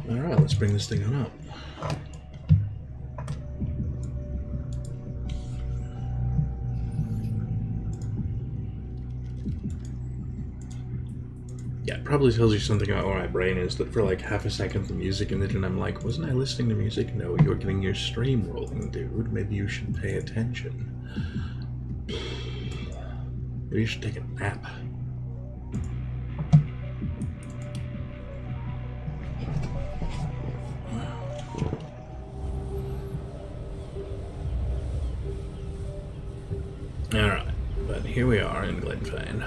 Alright, let's bring this thing on up. Yeah, it probably tells you something about where my brain is, that for like half a second the music ended and I'm like, wasn't I listening to music? No, you're getting your stream rolling, dude. Maybe you should pay attention. Maybe you should take a nap. Alright, but here we are in Glenfane.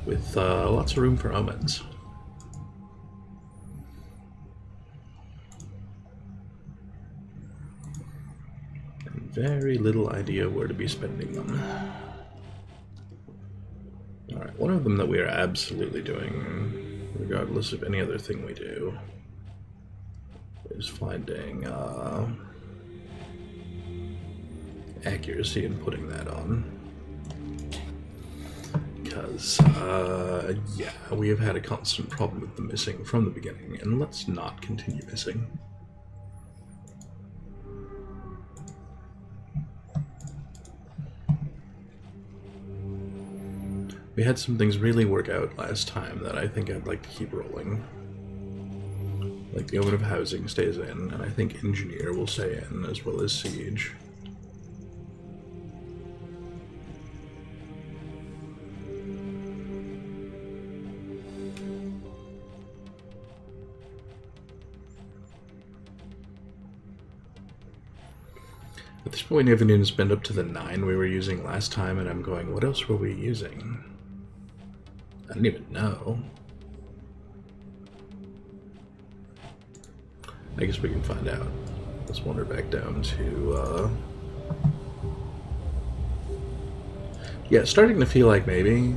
With lots of room for omens. And very little idea where to be spending them. Alright, one of them that we are absolutely doing, regardless of any other thing we do, is finding accuracy and putting that on. Because, yeah, we have had a constant problem with the missing from the beginning, and let's not continue missing. We had some things really work out last time that I think I'd like to keep rolling. Like the Omen of Housing stays in, and I think Engineer will stay in, as well as Siege. At this point, I haven't even spent up to the 9 we were using last time, and I'm going, what else were we using? I don't even know. I guess we can find out. Let's wander back down to, yeah, it's starting to feel like maybe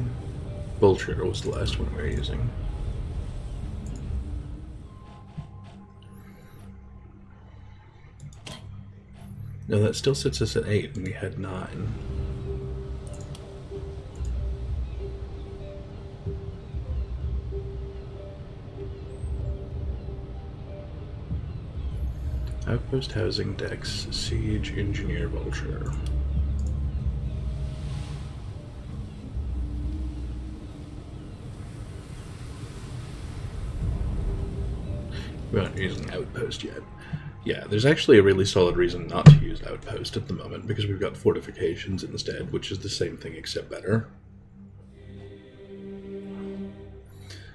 Vulture was the last one we were using. No, that still sits us at 8, and we had 9. Outpost Housing, Dex, Siege, Engineer, Vulture. We're not using Outpost yet. Yeah, there's actually a really solid reason not to use Outpost at the moment, because we've got Fortifications instead, which is the same thing except better.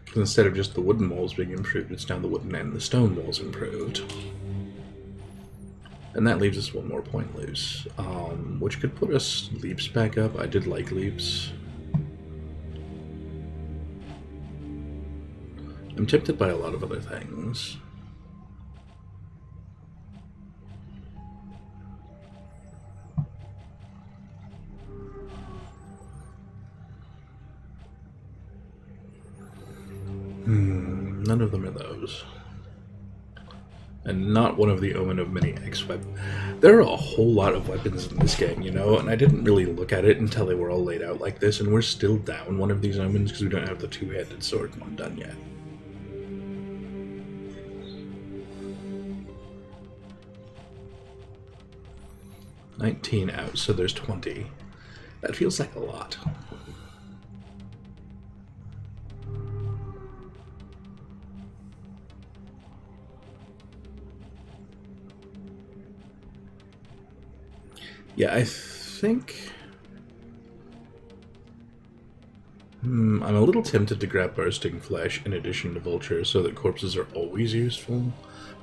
Because instead of just the wooden walls being improved, it's now the wooden and the stone walls improved. And that leaves us one more point loose, which could put us leaps back up. I did like leaps. I'm tempted by a lot of other things. None of them are those. And not one of the Omen of Many X weapons. There are a whole lot of weapons in this game, you know, and I didn't really look at it until they were all laid out like this, and we're still down one of these Omens because we don't have the two-handed sword one done yet. $19 out, so there's 20. That feels like a lot. Yeah, I think... I'm a little tempted to grab Bursting Flesh in addition to Vulture so that corpses are always useful,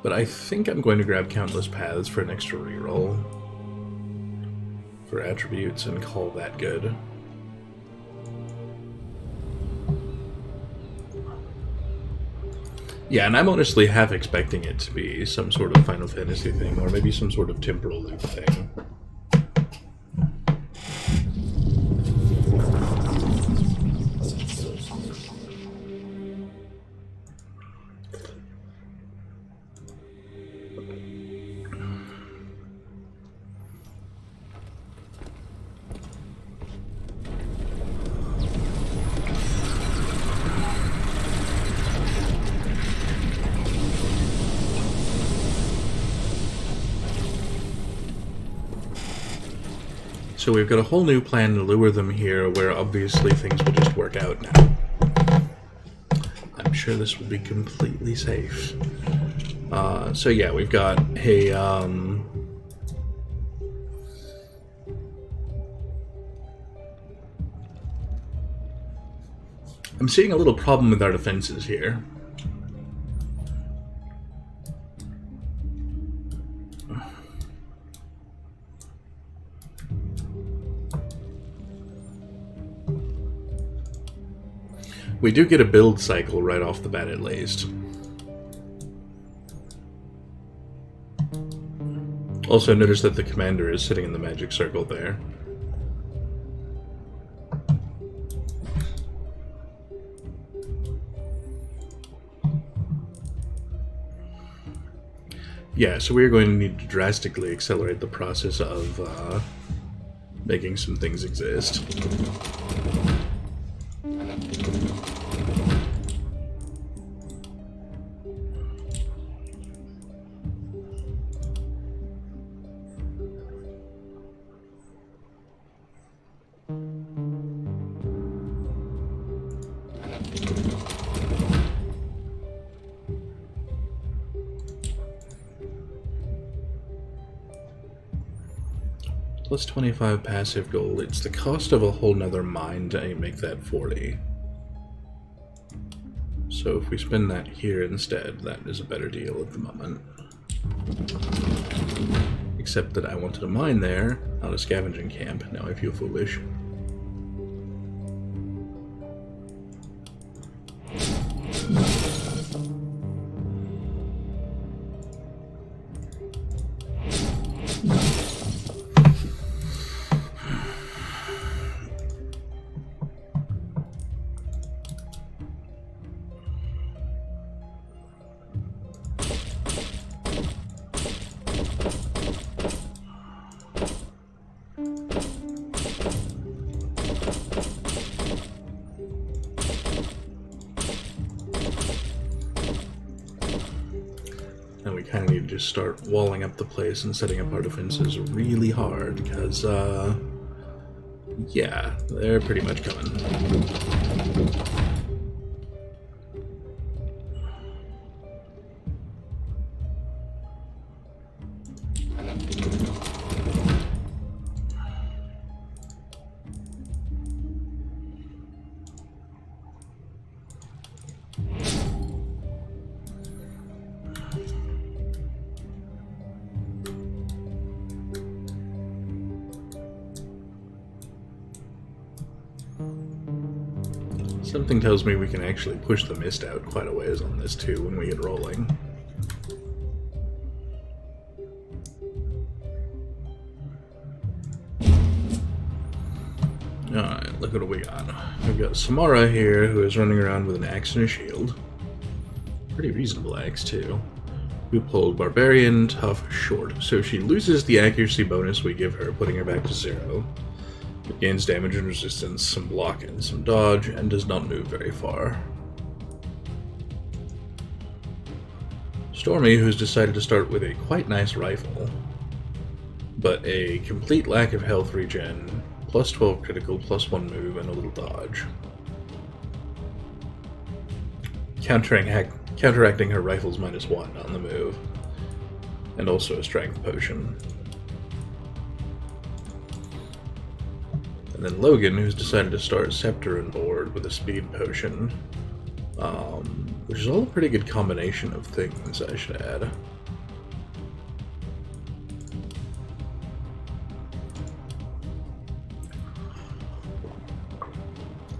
but I think I'm going to grab Countless Paths for an extra reroll for attributes and call that good. Yeah, and I'm honestly half expecting it to be some sort of Final Fantasy thing, or maybe some sort of temporal loop thing. So we've got a whole new plan to lure them here, where obviously things will just work out now. I'm sure this will be completely safe. So yeah, we've got a... I'm seeing a little problem with our defenses here. We do get a build cycle right off the bat, at least. Also, notice that the commander is sitting in the magic circle there. Yeah, so we're going to need to drastically accelerate the process of making some things exist. Plus 25 passive gold. It's the cost of a whole nother mine to make that 40. So if we spend that here instead, that is a better deal at the moment. Except that I wanted a mine there, not a scavenging camp. Now I feel foolish. And we kind of need to just start walling up the place and setting up our defenses really hard, because, yeah, they're pretty much coming. Something tells me we can actually push the mist out quite a ways on this too when we get rolling. Alright, look what we got. We've got Samara here, who is running around with an axe and a shield. Pretty reasonable axe too. We pulled Barbarian, Tough, Short. So she loses the accuracy bonus we give her, putting her back to 0. It gains damage and resistance, some block and some dodge, and does not move very far. Stormy, who's decided to start with a quite nice rifle, but a complete lack of health regen, plus 12 critical, plus 1 move, and a little dodge. Counteracting her rifle's -1 on the move, and also a strength potion. And then Logan, who's decided to start Scepter and Board with a speed potion, which is all a pretty good combination of things, I should add.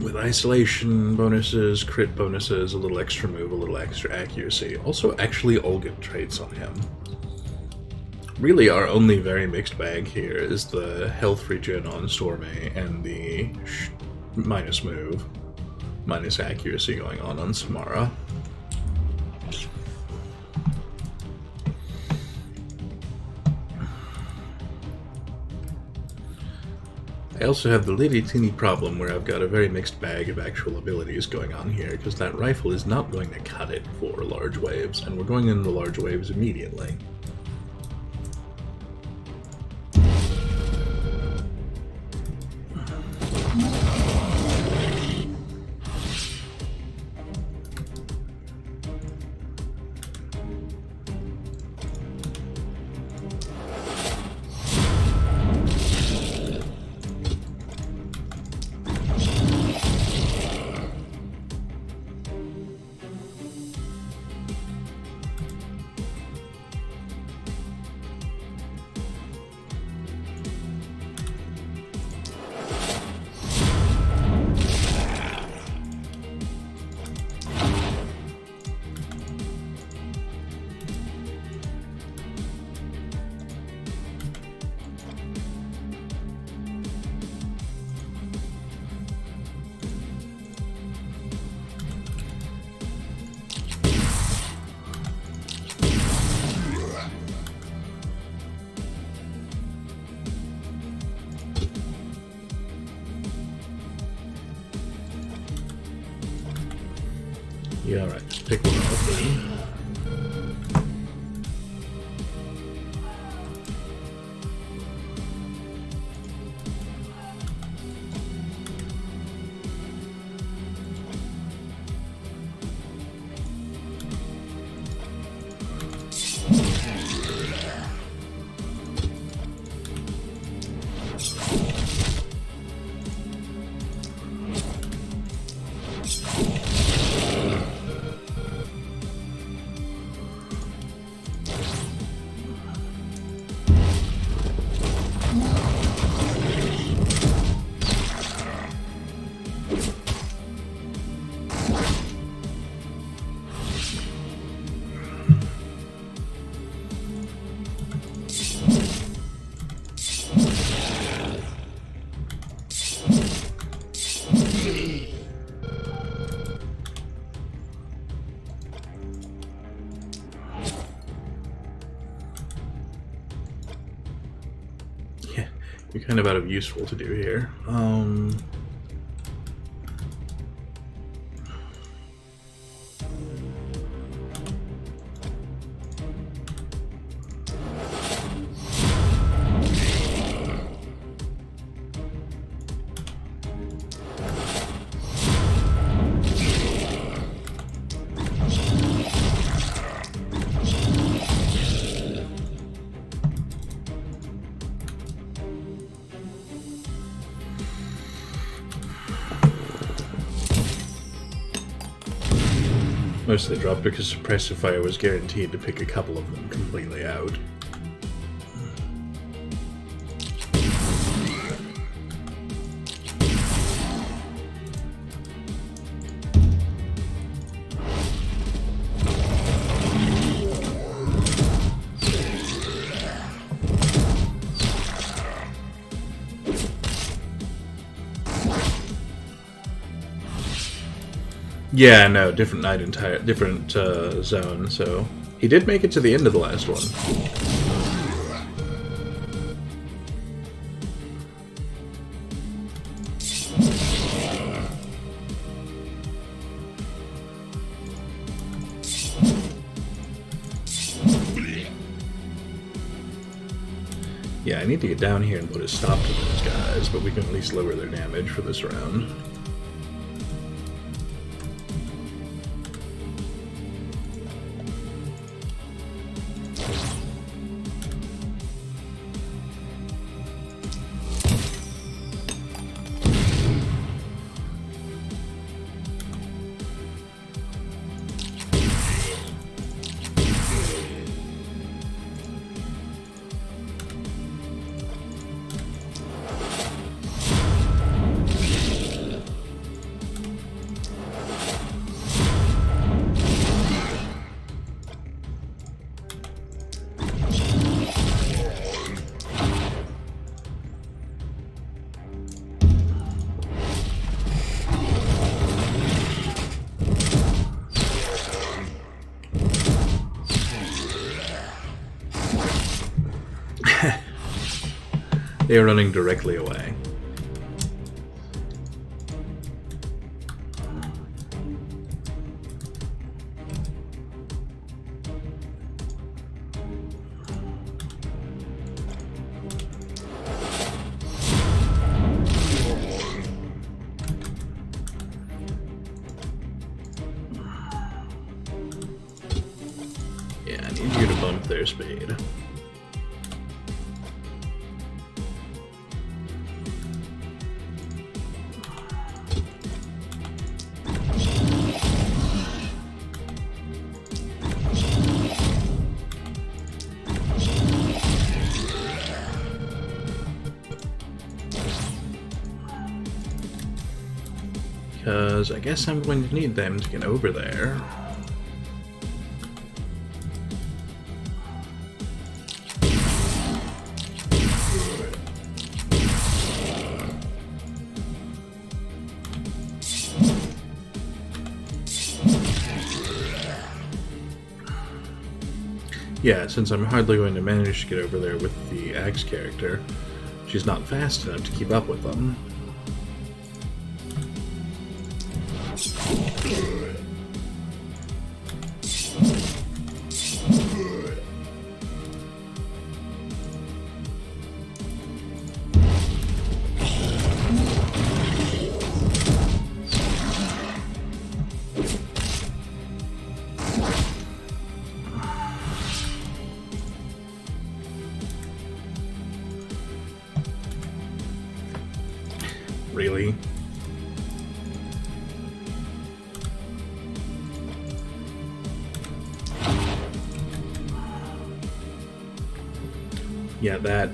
With isolation bonuses, crit bonuses, a little extra move, a little extra accuracy. Also actually all good traits on him. Really, our only very mixed bag here is the health regen on Stormy and the minus move, minus accuracy going on Samara. I also have the little teeny problem where I've got a very mixed bag of actual abilities going on here, because that rifle is not going to cut it for large waves, and we're going into large waves immediately. Yeah, alright, just pick one up then. You're kind of out of useful to do here. Mostly dropped because suppressive fire was guaranteed to pick a couple of them completely out. Yeah, no, different night, different zone. So he did make it to the end of the last one. Yeah, I need to get down here and put a stop to those guys, but we can at least lower their damage for this round. They are running directly away. Yeah, I need you to bump their speed. Because I guess I'm going to need them to get over there. Yeah, since I'm hardly going to manage to get over there with the Axe character, she's not fast enough to keep up with them. Really? Yeah, that...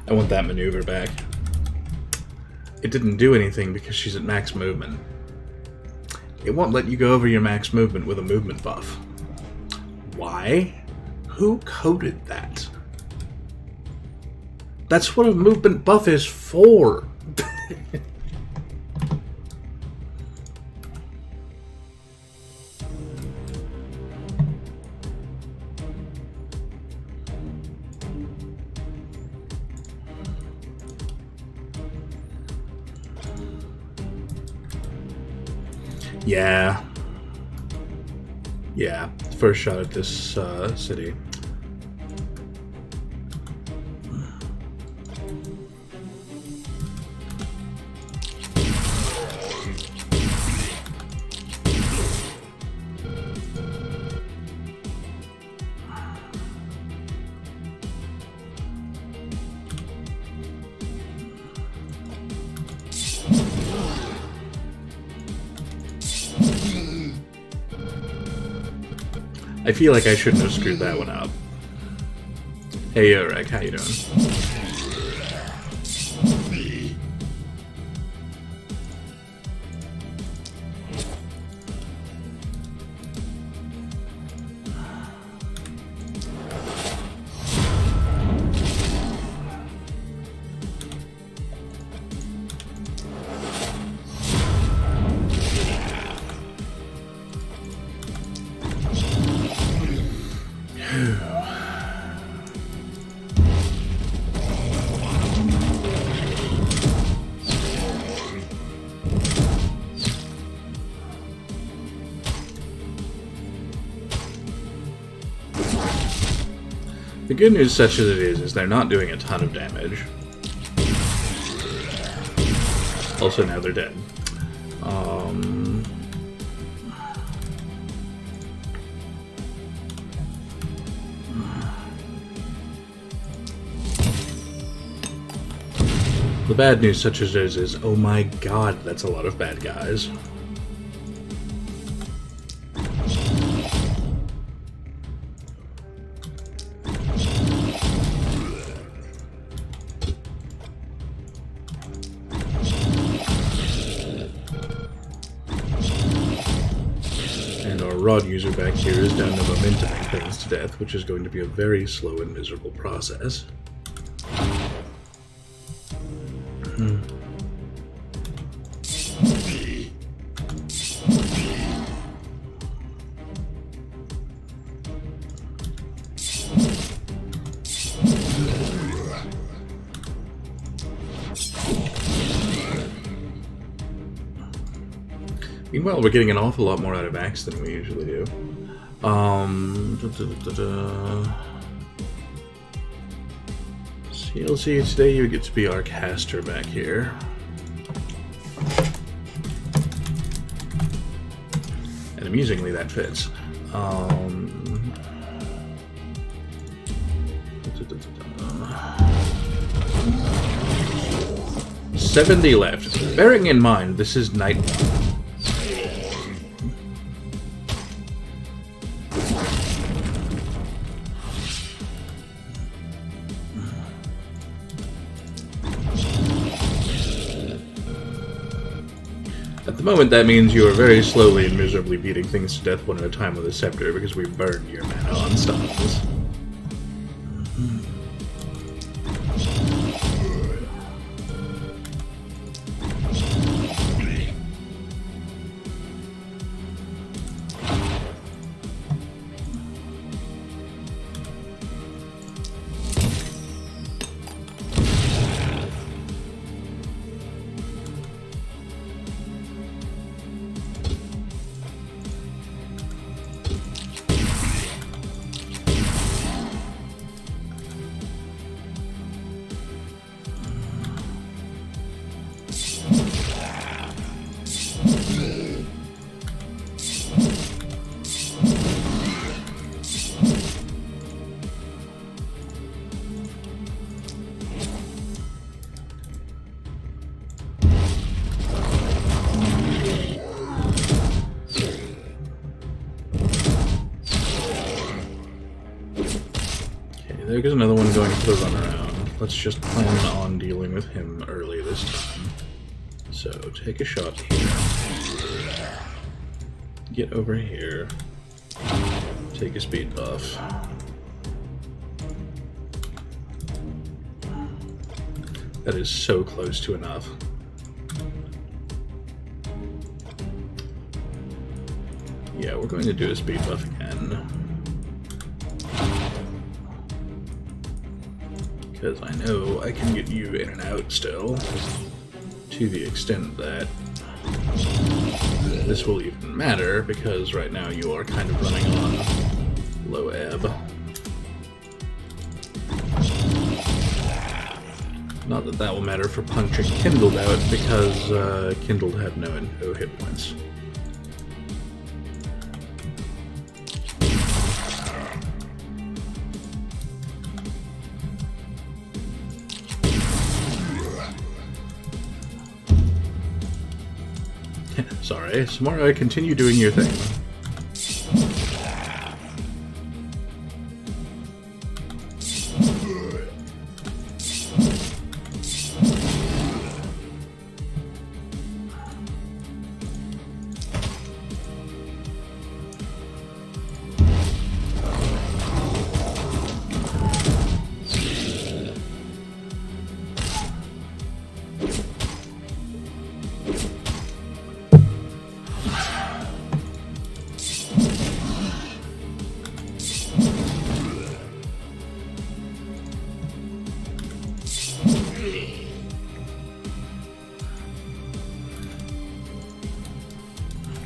I want that maneuver back. It didn't do anything because she's at max movement. It won't let you go over your max movement with a movement buff. Why? Who coded that? That's what a movement buff is for! Yeah. Yeah. First shot at this city. I feel like I shouldn't have screwed that one up. Hey, Urek, how you doing? The good news, such as it is they're not doing a ton of damage. Also, now they're dead. The bad news, such as it is, oh my god, that's a lot of bad guys. Rod user back here is down to momentuming things to death, which is going to be a very slow and miserable process. Meanwhile, we're getting an awful lot more out of Axe than we usually do. CLC, today you get to be our caster back here. And amusingly, that fits. 70 left. Bearing in mind, this is night 1. At the moment, that means you are very slowly and miserably beating things to death one at a time with a scepter because we burned your mana on stuns. there goes another one going for the runaround. Let's just plan on dealing with him early this time. So, take a shot here. Get over here. Take a speed buff. That is so close to enough. Yeah, we're going to do a speed buff again. Because I know I can get you in and out still, to the extent that this will even matter, because right now you are kind of running on low ebb. Not that that will matter for punching Kindled out, because Kindled had no hit points. Sorry, Samara, continue doing your thing.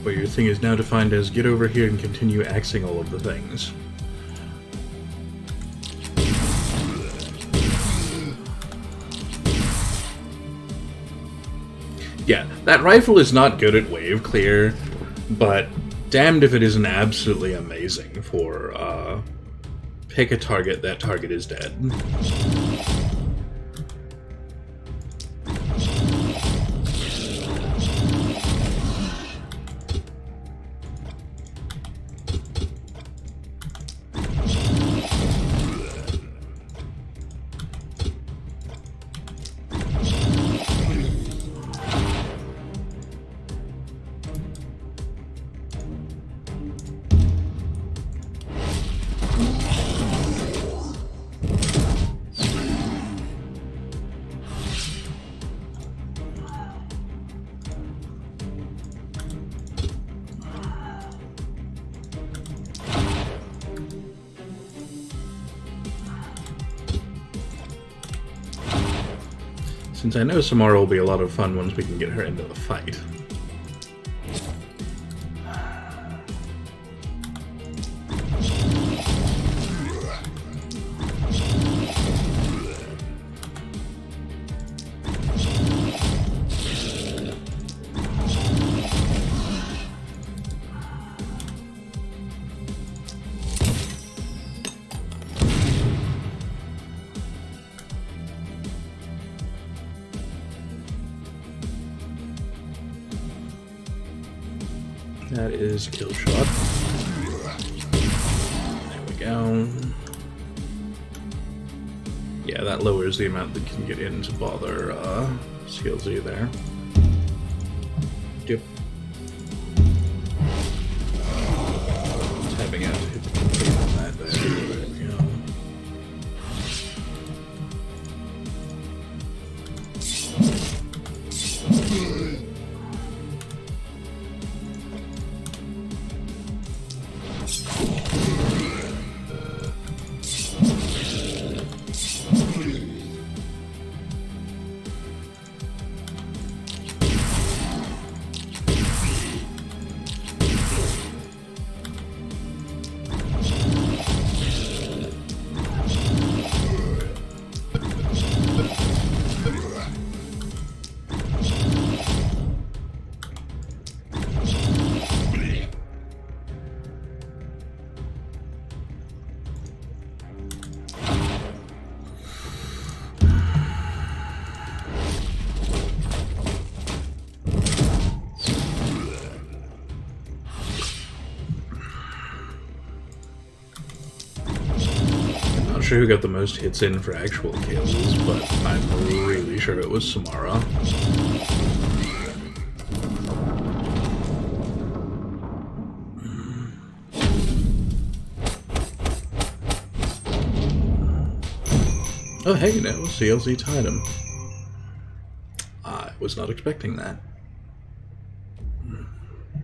But your thing is now defined as get over here and continue axing all of the things. Yeah, that rifle is not good at wave clear, but damned if it isn't absolutely amazing for pick a target, that target is dead. Since I know Samara will be a lot of fun once we can get her into the fight. That is kill shot. There we go. Yeah, that lowers the amount that can get in to bother Skillsy there. Yep. Tapping out to hit the complete on that there. There we go. sure who got the most hits in for actual kills, but I'm really sure it was Samara. Oh hey, no, CLC tied him. I was not expecting that.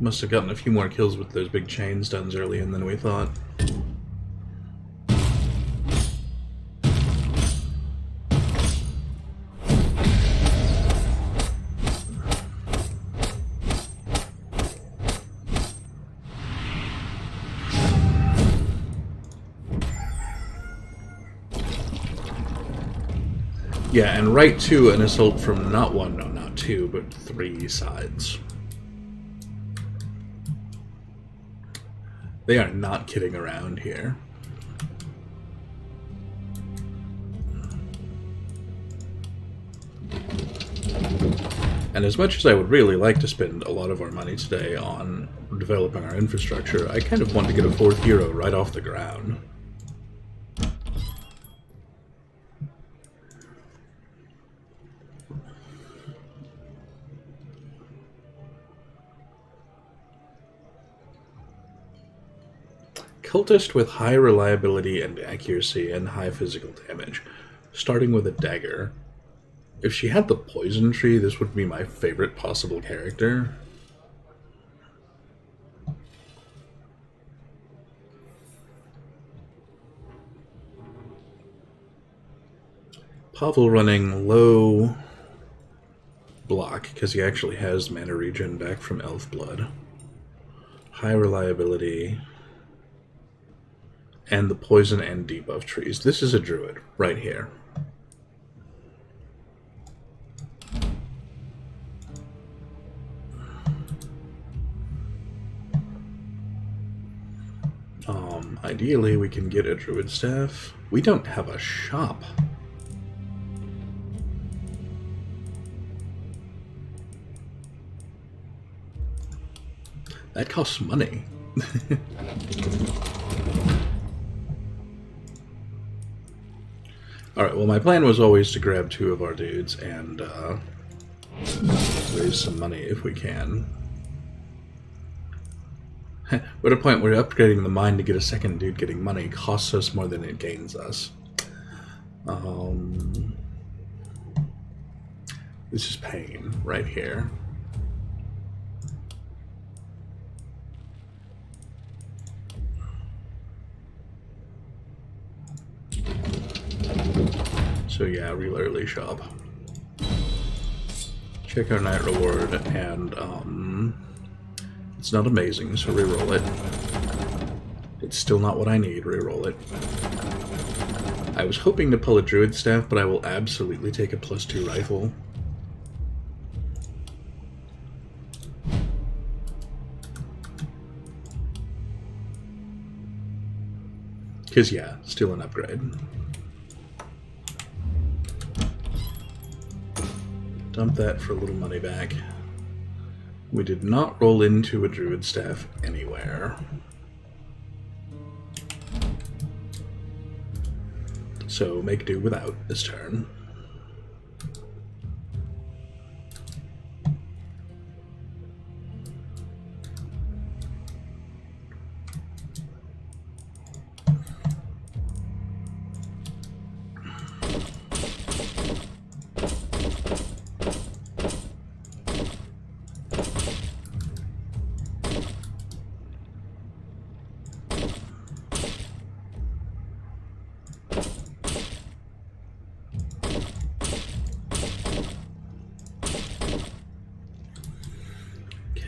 Must have gotten a few more kills with those big chain stuns early in than we thought. Yeah, and right to an assault from not one, no, not two, but three sides. They are not kidding around here. And as much as I would really like to spend a lot of our money today on developing our infrastructure, I kind of want to get a fourth hero right off the ground. Cultist with high reliability and accuracy and high physical damage, starting with a dagger. If she had the poison tree, this would be my favorite possible character. Pavel running low block, because he actually has mana regen back from Elf Blood. High reliability. And the poison and debuff trees. This is a druid, right here. Ideally, we can get a druid staff. We don't have a shop. That costs money. Alright, well my plan was always to grab two of our dudes and raise some money if we can. We're at a point where upgrading the mine to get a second dude getting money costs us more than it gains us. This is pain right here. So yeah, real early shop. Check our night reward, and it's not amazing, so reroll it. It's still not what I need, reroll it. I was hoping to pull a druid staff, but I will absolutely take a +2 rifle. Because yeah, still an upgrade. Dump that for a little money back. We did not roll into a druid staff anywhere. So make do without this turn.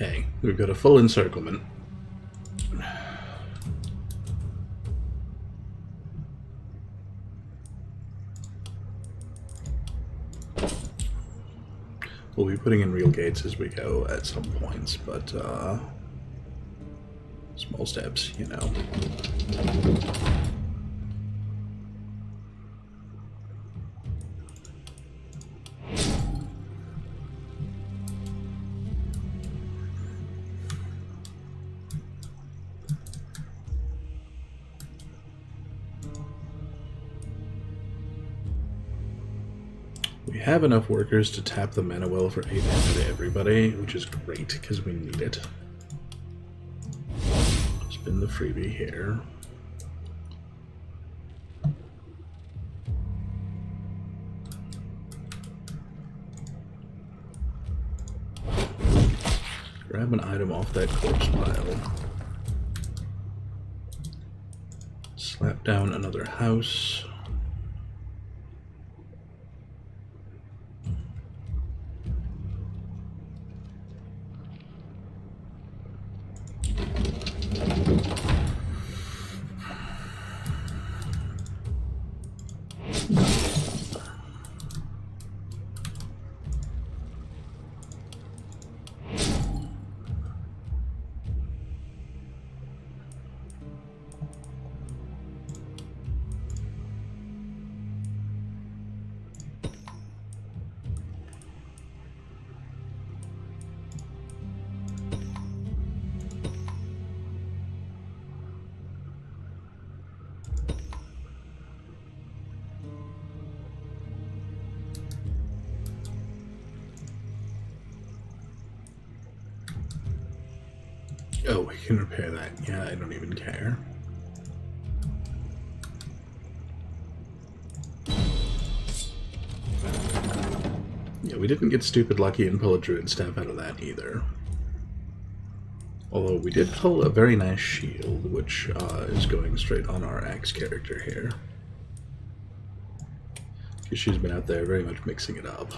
Okay, we've got a full encirclement. We'll be putting in real gates as we go at some points, but small steps, you know. We have enough workers to tap the mana well for 8 mana to everybody, which is great because we need it. Spin the freebie here. Grab an item off that corpse pile. Slap down another house. Oh, we can repair that. Yeah, I don't even care. Yeah, we didn't get stupid lucky and pull a druid staff out of that either. Although we did pull a very nice shield, which is going straight on our axe character here. Because she's been out there very much mixing it up.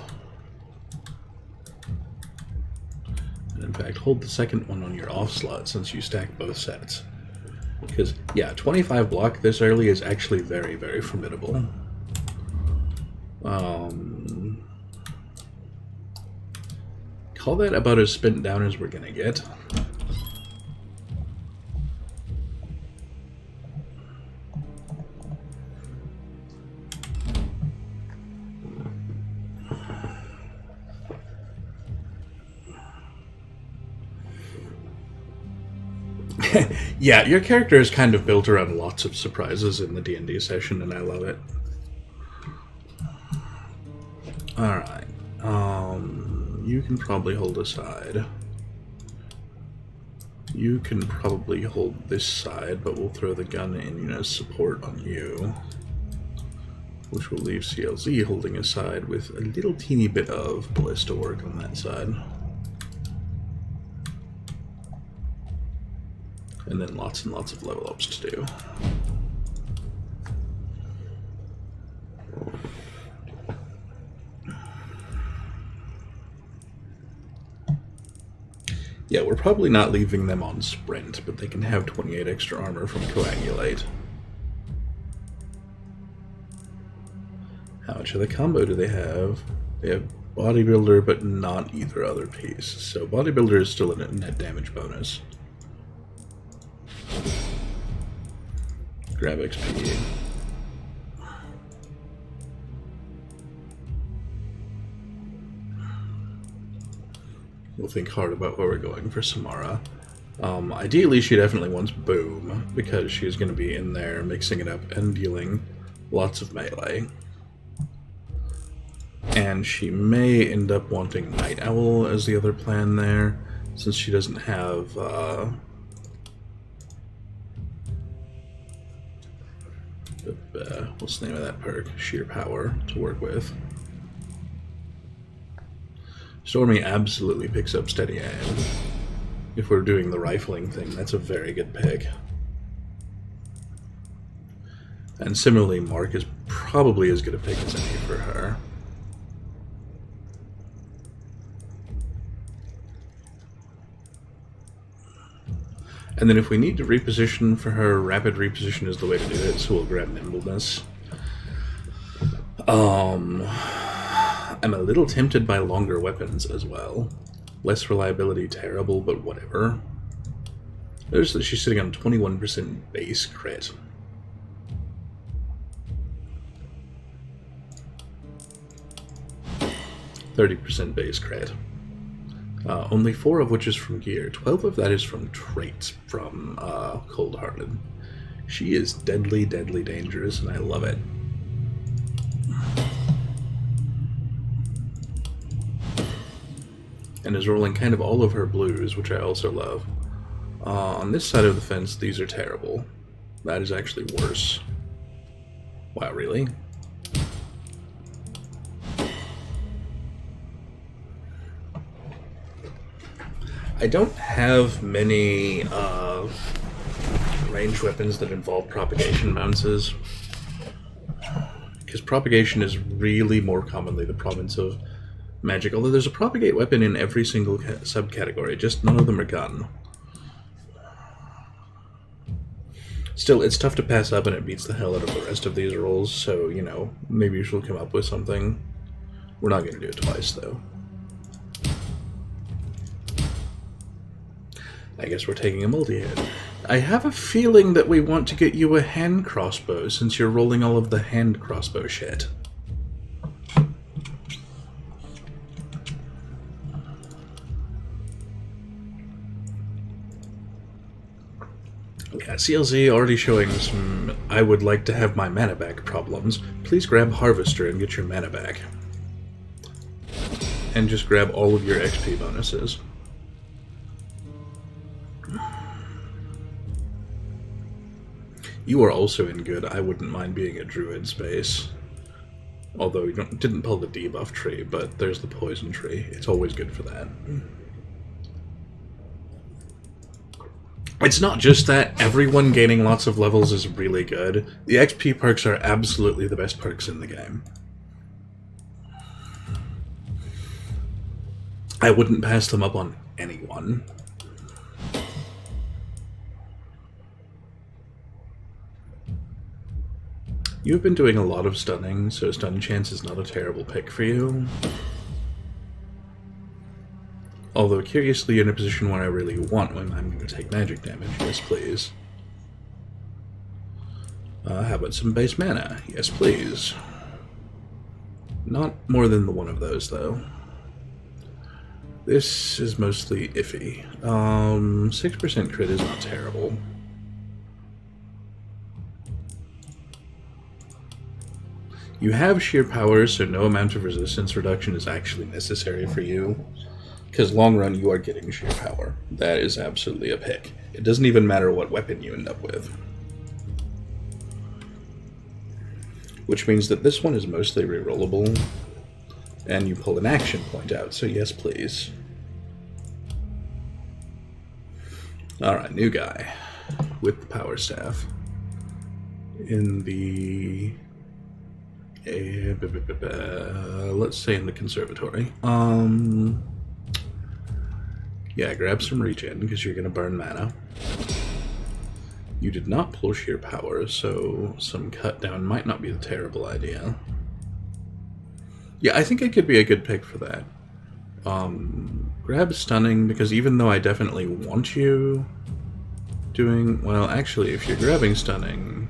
In fact, hold the second one on your off slot since you stack both sets. Because, yeah, 25 block this early is actually very, very formidable. Call that about as spent down as we're gonna get. Yeah, your character is kind of built around lots of surprises in the D&D session, and I love it. Alright. You can probably hold a side. You can probably hold this side, but we'll throw the gun in as support on you. Which will leave CLZ holding a side with a little teeny bit of ballista work on that side. And then lots and lots of level ups to do. Yeah, we're probably not leaving them on sprint, but they can have 28 extra armor from Coagulate. How much of the combo do they have? They have Bodybuilder, but not either other piece. So Bodybuilder is still a net damage bonus. Grab XP. We'll think hard about where we're going for Samara. Ideally, she definitely wants Boom, because she's going to be in there mixing it up and dealing lots of melee. And she may end up wanting Night Owl as the other plan there, since she doesn't have... what's the name of that perk? Sheer Power to work with. Stormy absolutely picks up Steady Aim. If we're doing the rifling thing, that's a very good pick. And similarly, Mark is probably as good a pick as any for her. And then if we need to reposition for her, rapid reposition is the way to do it, so we'll grab Nimbleness. I'm a little tempted by longer weapons as well. Less reliability, terrible, but whatever. Notice that she's sitting on 21% base crit. %30 base crit. Only 4 of which is from gear. 12 of that is from traits from Cold-Hearted. She is deadly, deadly dangerous, and I love it. and is rolling kind of all of her blues, which I also love. On this side of the fence, these are terrible. That is actually worse. Wow, really? I don't have many ranged weapons that involve propagation bounces, because propagation is really more commonly the province of magic, although there's a propagate weapon in every single subcategory, just none of them are gun. Still, it's tough to pass up and it beats the hell out of the rest of these rolls, so, you know, maybe she'll come up with something. We're not going to do it twice, though. I guess we're taking a multi-hit. I have a feeling that we want to get you a hand crossbow, since you're rolling all of the hand crossbow shit. Yeah, CLZ already showing some I would like to have my mana back problems. Please grab Harvester and get your mana back. And just grab all of your XP bonuses. You are also in good. I wouldn't mind being a druid space. Although you didn't pull the debuff tree, but there's the poison tree. It's always good for that. It's not just that. Everyone gaining lots of levels is really good. The XP perks are absolutely the best perks in the game. I wouldn't pass them up on anyone. You've been doing a lot of stunning, so stun chance is not a terrible pick for you. Although, curiously, you're in a position where I really want when I'm going to take magic damage. Yes, please. How about some base mana? Yes, please. Not more than the one of those, though. This is mostly iffy. 6% crit is not terrible. You have sheer power, so no amount of resistance reduction is actually necessary for you. Because long run, you are getting sheer power. That is absolutely a pick. It doesn't even matter what weapon you end up with. Which means that this one is mostly rerollable. And you pull an action point out, so yes, please. Alright, new guy. With the power staff. In the... let's say in the conservatory. Yeah, grab some regen, because you're going to burn mana. You did not pull sheer power, so some cut down might not be a terrible idea. Yeah, I think it could be a good pick for that. Grab stunning, because even though I definitely want you doing... Well, actually, if you're grabbing stunning...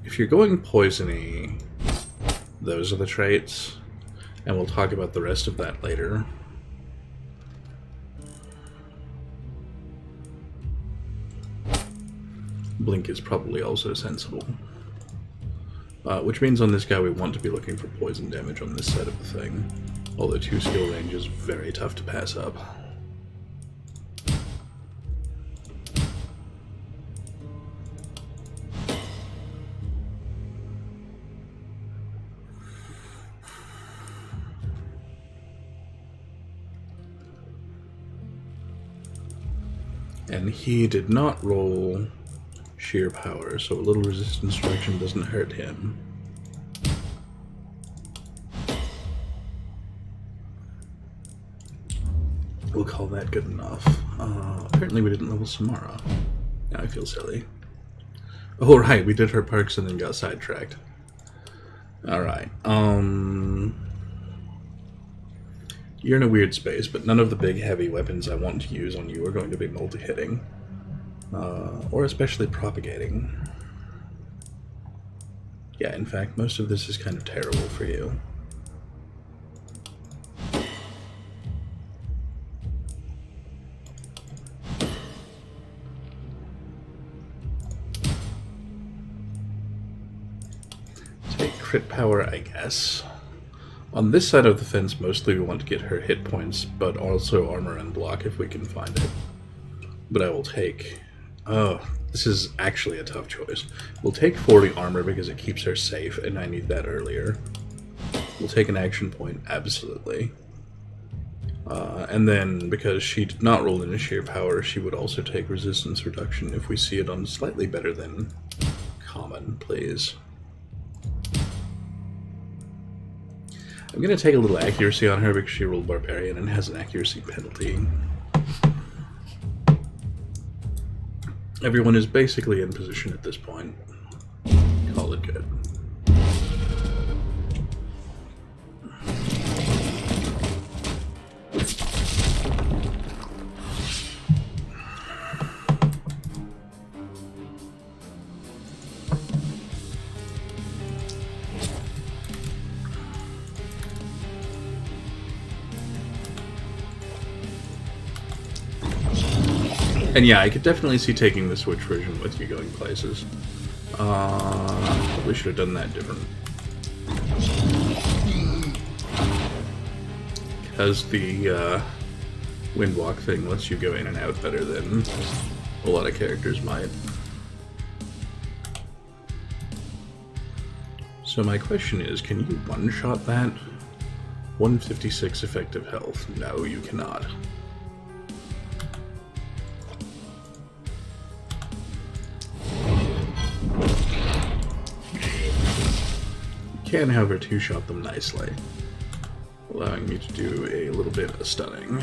If you're going poisony, those are the traits, and we'll talk about the rest of that later. Blink is probably also sensible. Which means on this guy we want to be looking for poison damage on this side of the thing. Although 2 skill range is very tough to pass up. And he did not roll sheer power, so a little resistance reduction doesn't hurt him. We'll call that good enough. Apparently we didn't level Samara. Now I feel silly. Oh right, we did her perks and then got sidetracked. Alright, you're in a weird space, but none of the big heavy weapons I want to use on you are going to be multi-hitting. Or especially propagating. Yeah, in fact, most of this is kind of terrible for you. Take crit power, I guess. On this side of the fence, mostly we want to get her hit points, but also armor and block if we can find it. But I will take... Oh, this is actually a tough choice. We'll take 40 armor because it keeps her safe, and I need that earlier. We'll take an action point, absolutely. And then, because she did not roll in a sheer power, she would also take resistance reduction if we see it on slightly better than common, please. I'm going to take a little accuracy on her because she rolled Barbarian and has an accuracy penalty. Everyone is basically in position at this point. Call it good. And yeah, I could definitely see taking the Switch version with you going places. Probably should have done that different. Because the Windwalk thing lets you go in and out better than a lot of characters might. So my question is, can you one-shot that? 156 effective health. No, you cannot. Can, however, two-shot them nicely, allowing me to do a little bit of stunning.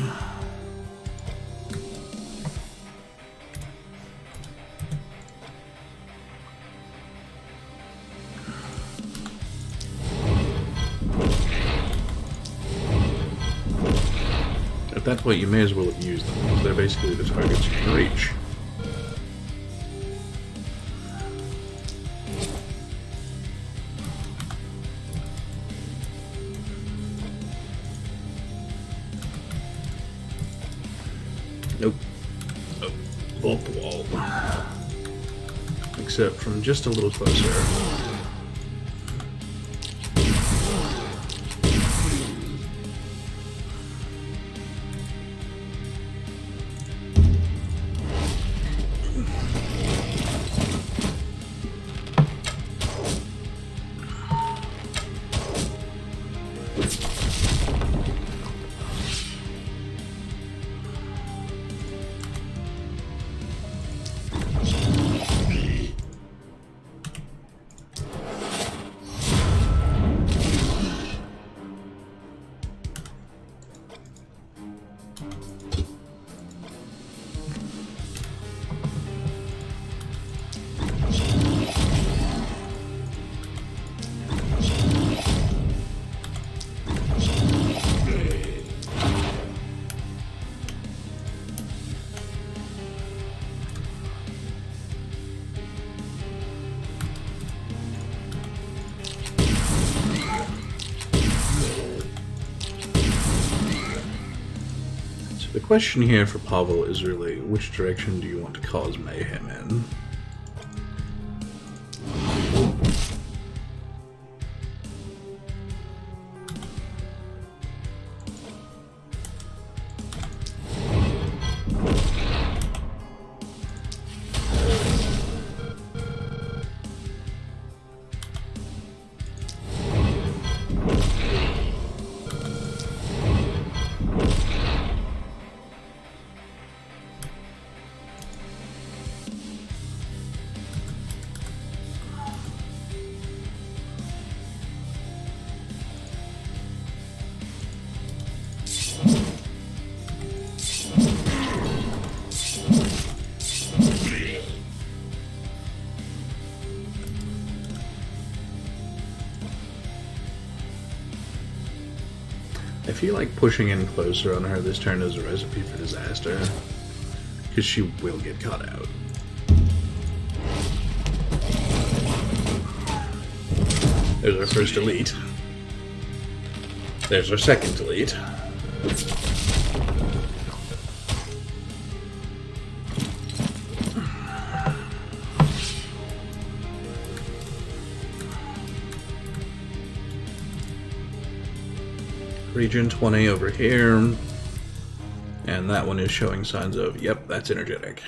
At that point, you may as well have used them, because they're basically the targets you can reach. Nope. Oh, up wall. Except from just a little closer. The question here for Pavel is really, which direction do you want to cause mayhem in? I feel like pushing in closer on her this turn is a recipe for disaster, because she will get caught out. There's our first elite. There's our second elite. Region 20 over here. And that one is showing signs of, yep, that's energetic.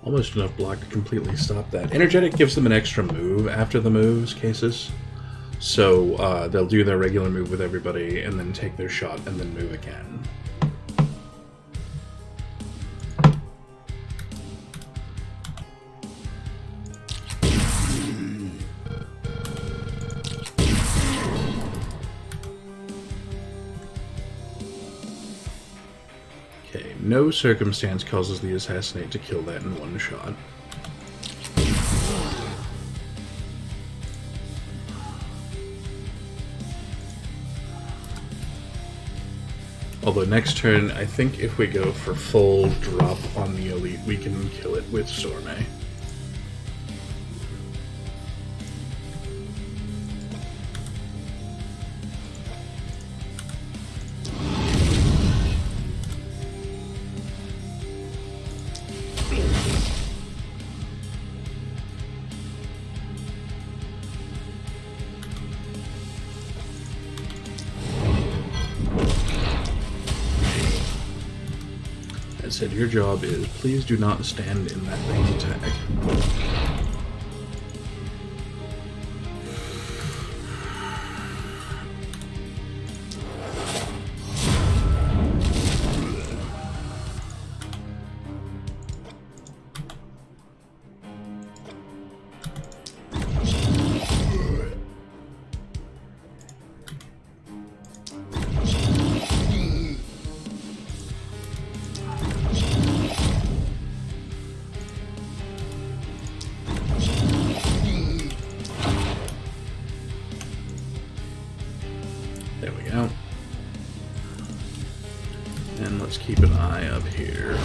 Almost enough block to completely stop that. Energetic gives them an extra move after the moves cases. So they'll do their regular move with everybody and then take their shot and then move again. Okay, no circumstance causes the assassinate to kill that in one shot. Although next turn, I think if we go for full drop on the elite, we can kill it with Storme. I said your job is please do not stand in that range attack. There we go. And let's keep an eye up here.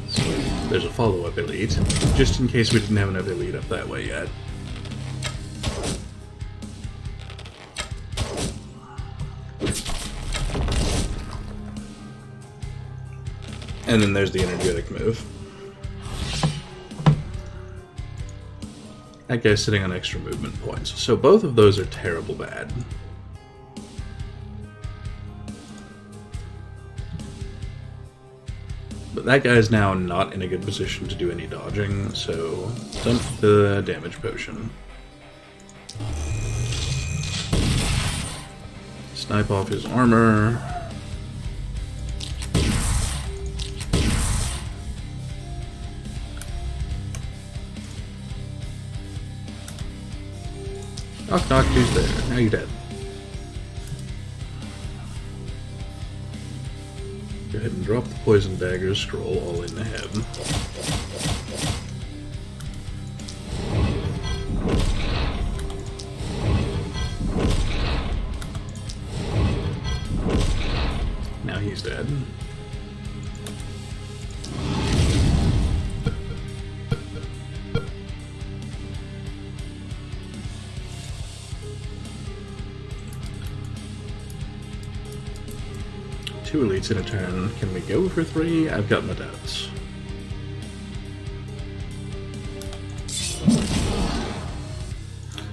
So there's a follow-up elite, just in case we didn't have enough elite up that way yet. And then there's the energetic move. That guy's sitting on extra movement points. So both of those are terrible bad. But that guy's now not in a good position to do any dodging, so dump the damage potion. Snipe off his armor. Knock knock, who's there? Now you're dead. Go ahead and drop the poison dagger scroll all in the head. Now he's dead. Two elites in a turn. Can we go for three? I've got my doubts.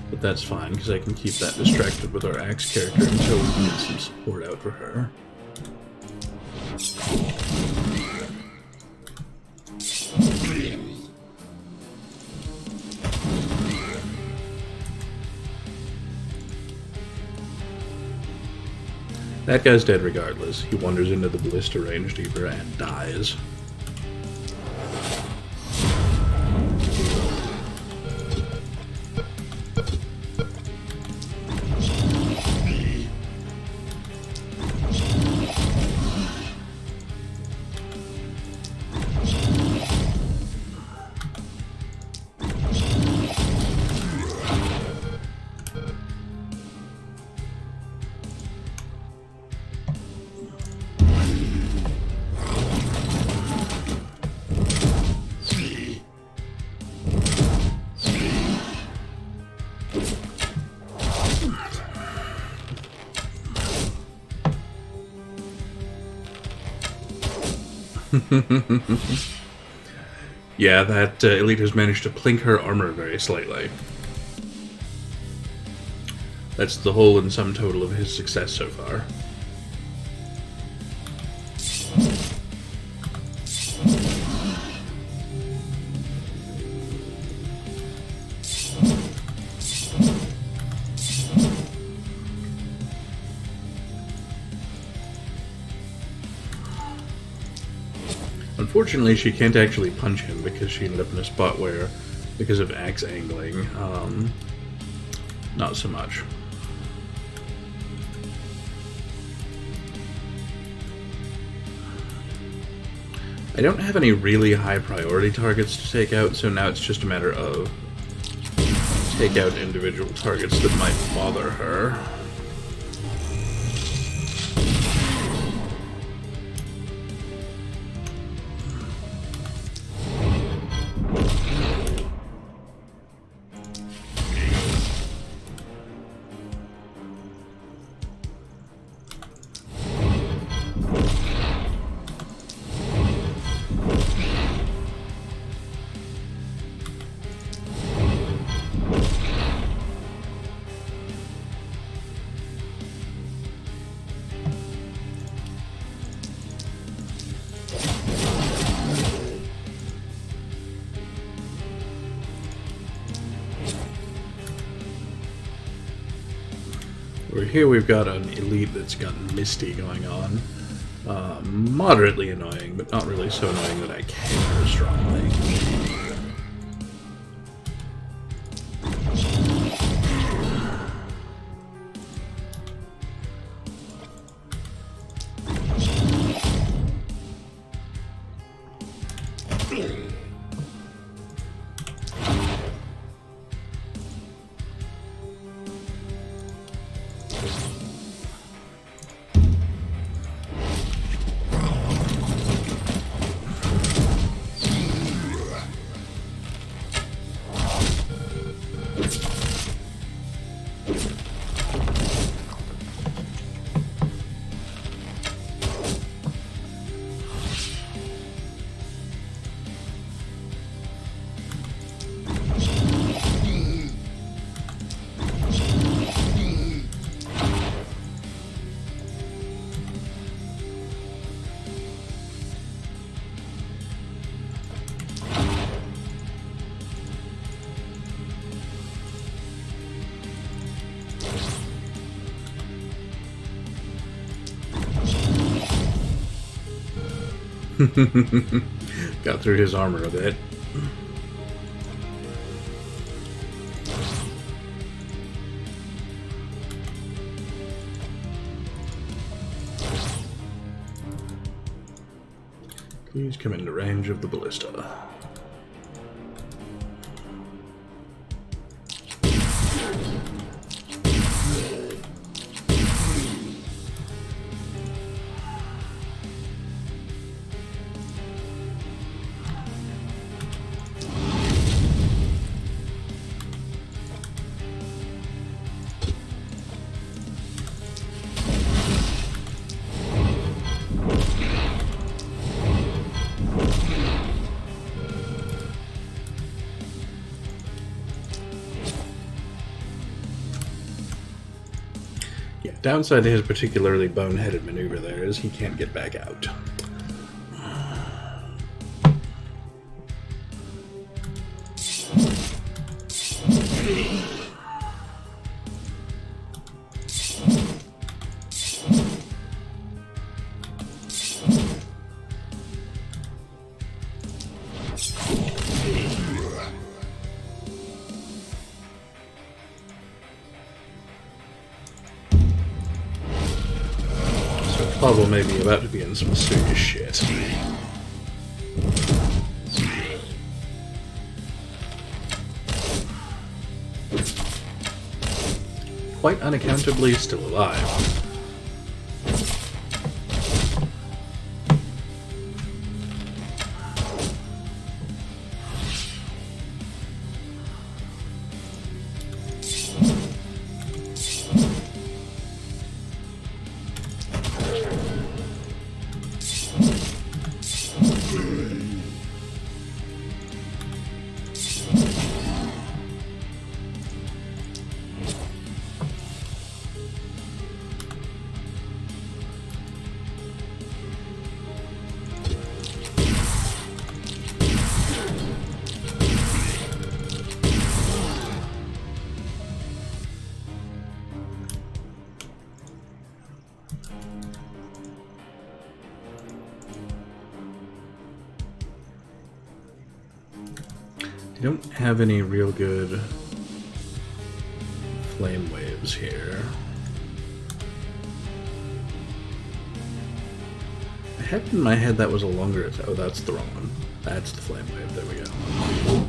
But that's fine, because I can keep that distracted with our axe character until we can get some support out for her. That guy's dead regardless. He wanders into the ballista range deeper and dies. Yeah, that elite has managed to plink her armor very slightly. That's the whole and sum total of his success so far. Unfortunately, she can't actually punch him because she ended up in a spot where, because of axe angling, not so much. I don't have any really high priority targets to take out, so now it's just a matter of take out individual targets that might bother her. Over here we've got an elite that's got Misty going on. Moderately annoying, but not really so annoying that I care her strongly. Got through his armor a bit. Please come into range of the ballista. Downside to his particularly boneheaded maneuver there is he can't get back out. Pavel may be about to be in some serious shit. Quite unaccountably still alive. I don't have any real good flame waves here. I had in my head that was a longer attack. Oh, that's the wrong one. That's the flame wave. There we go.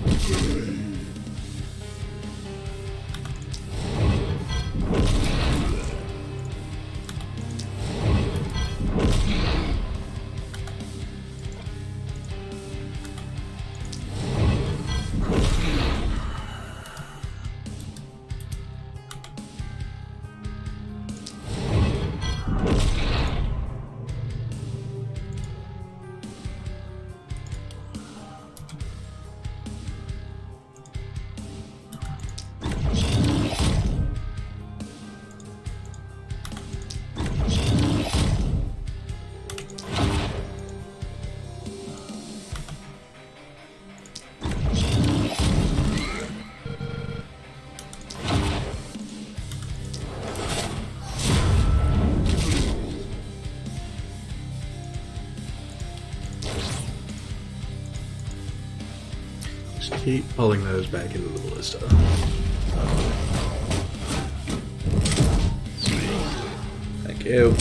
Keep pulling those back into the ballista. Thank you.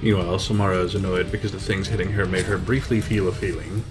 Meanwhile, Samara is annoyed because the things hitting her made her briefly feel a feeling.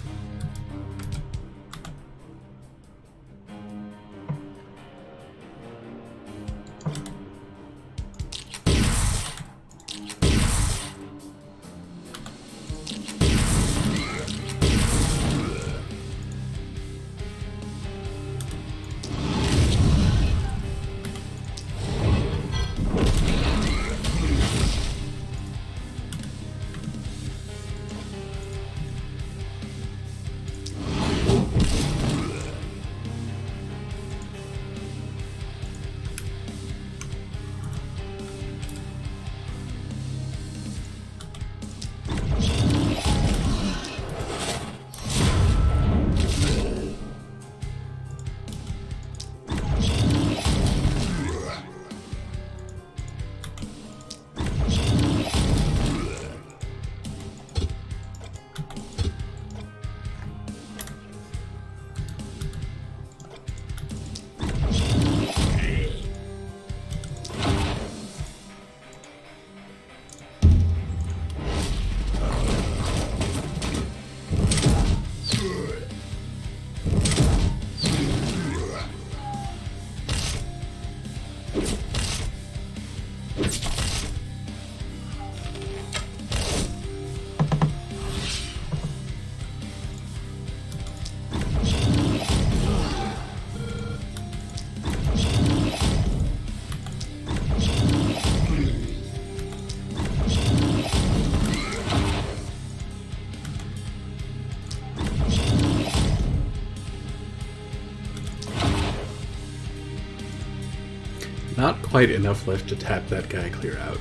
Not quite enough left to tap that guy clear out.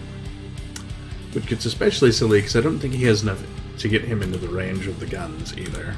Which gets especially silly because I don't think he has enough to get him into the range of the guns either.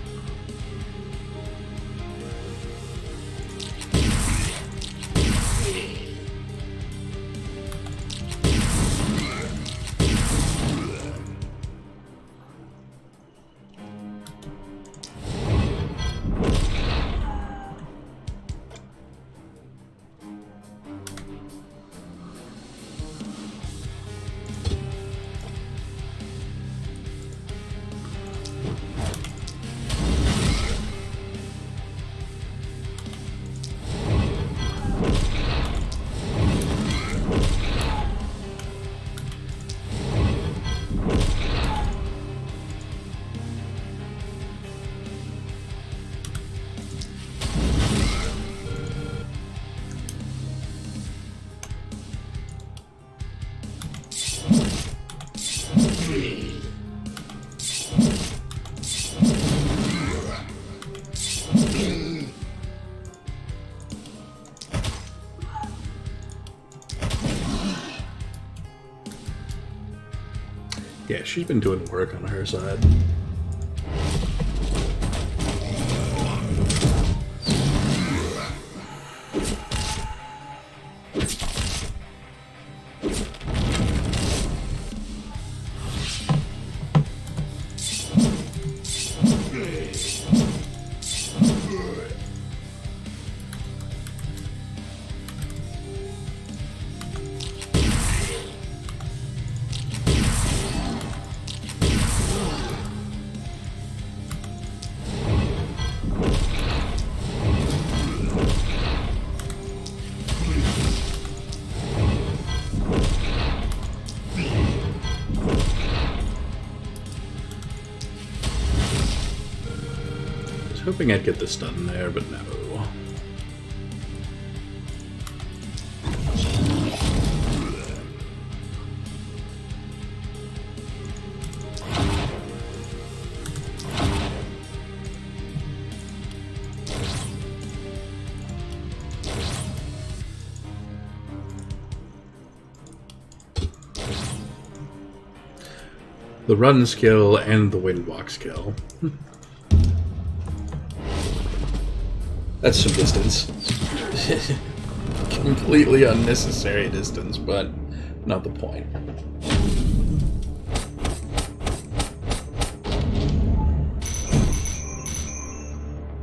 Yeah, she's been doing work on her side. Hoping I'd get this done there, but no. The run skill and the wind walk skill. That's some distance. Completely unnecessary distance, but not the point.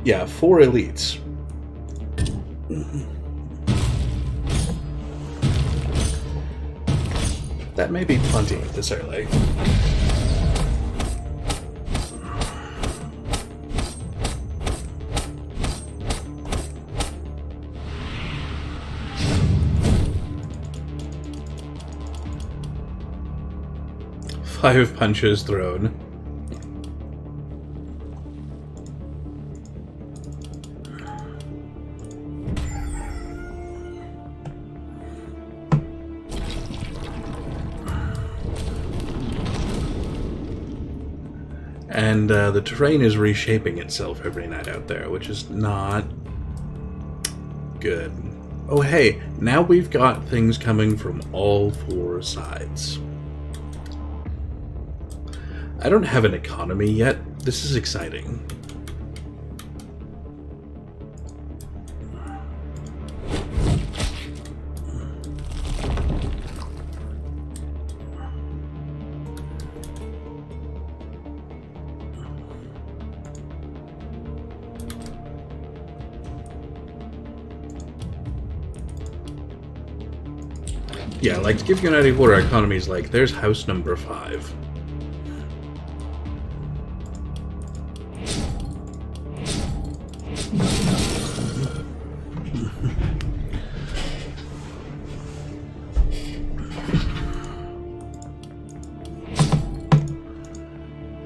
Yeah, 4 elites. That may be plenty this early. Five punches thrown. And the terrain is reshaping itself every night out there, which is not good. Oh hey, now we've got things coming from all 4 sides. I don't have an economy yet. This is exciting. Yeah, like, to give you an idea of what our economy is like, there's house number 5.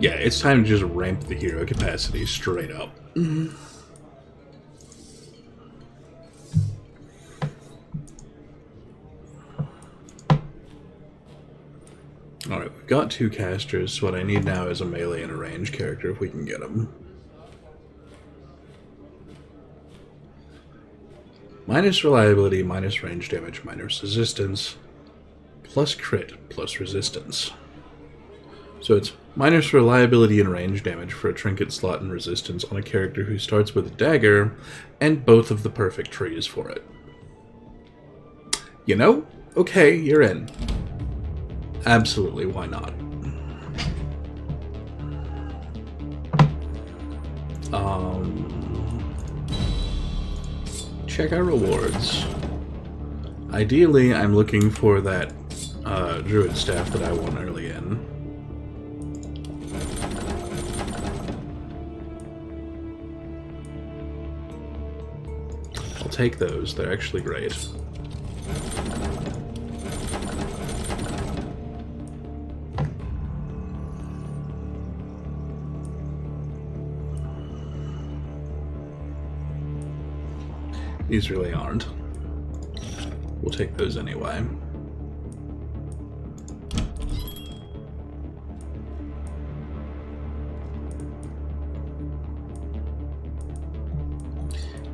Yeah, it's time to just ramp the hero capacity straight up. Alright, we've got 2 casters, so what I need now is a melee and a range character if we can get them. Minus reliability, minus range damage, minus resistance, plus crit, plus resistance. So it's minus reliability and range damage for a trinket slot and resistance on a character who starts with a dagger, and both of the perfect trees for it. You know? Okay, you're in. Absolutely, why not? Check our rewards. Ideally, I'm looking for that druid staff that I won early in. I'll take those, they're actually great. These really aren't. We'll take those anyway.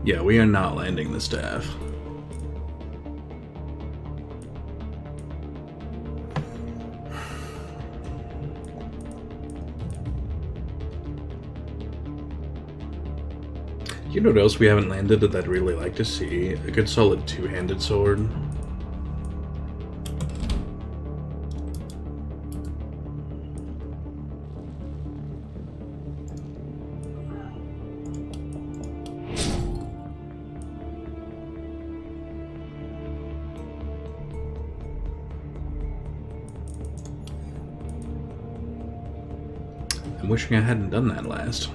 Yeah, we are not landing the staff. You know what else we haven't landed that I'd really like to see? A good solid two-handed sword. I'm wishing I hadn't done that last.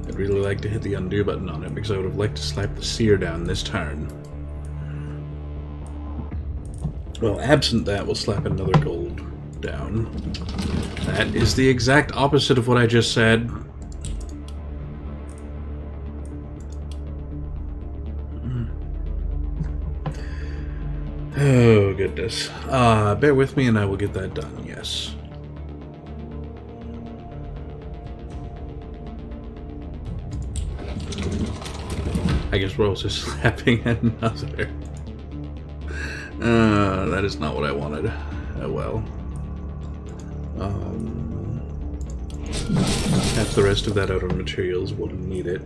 I'd really like to hit the undo button on it because I would have liked to slap the seer down this turn. Well, absent that, we'll slap another gold down. That is the exact opposite of what I just said. Oh, goodness. Bear with me and I will get that done, yes. I guess we're also slapping another. That is not what I wanted. Oh well. Half the rest of that outer materials will need it.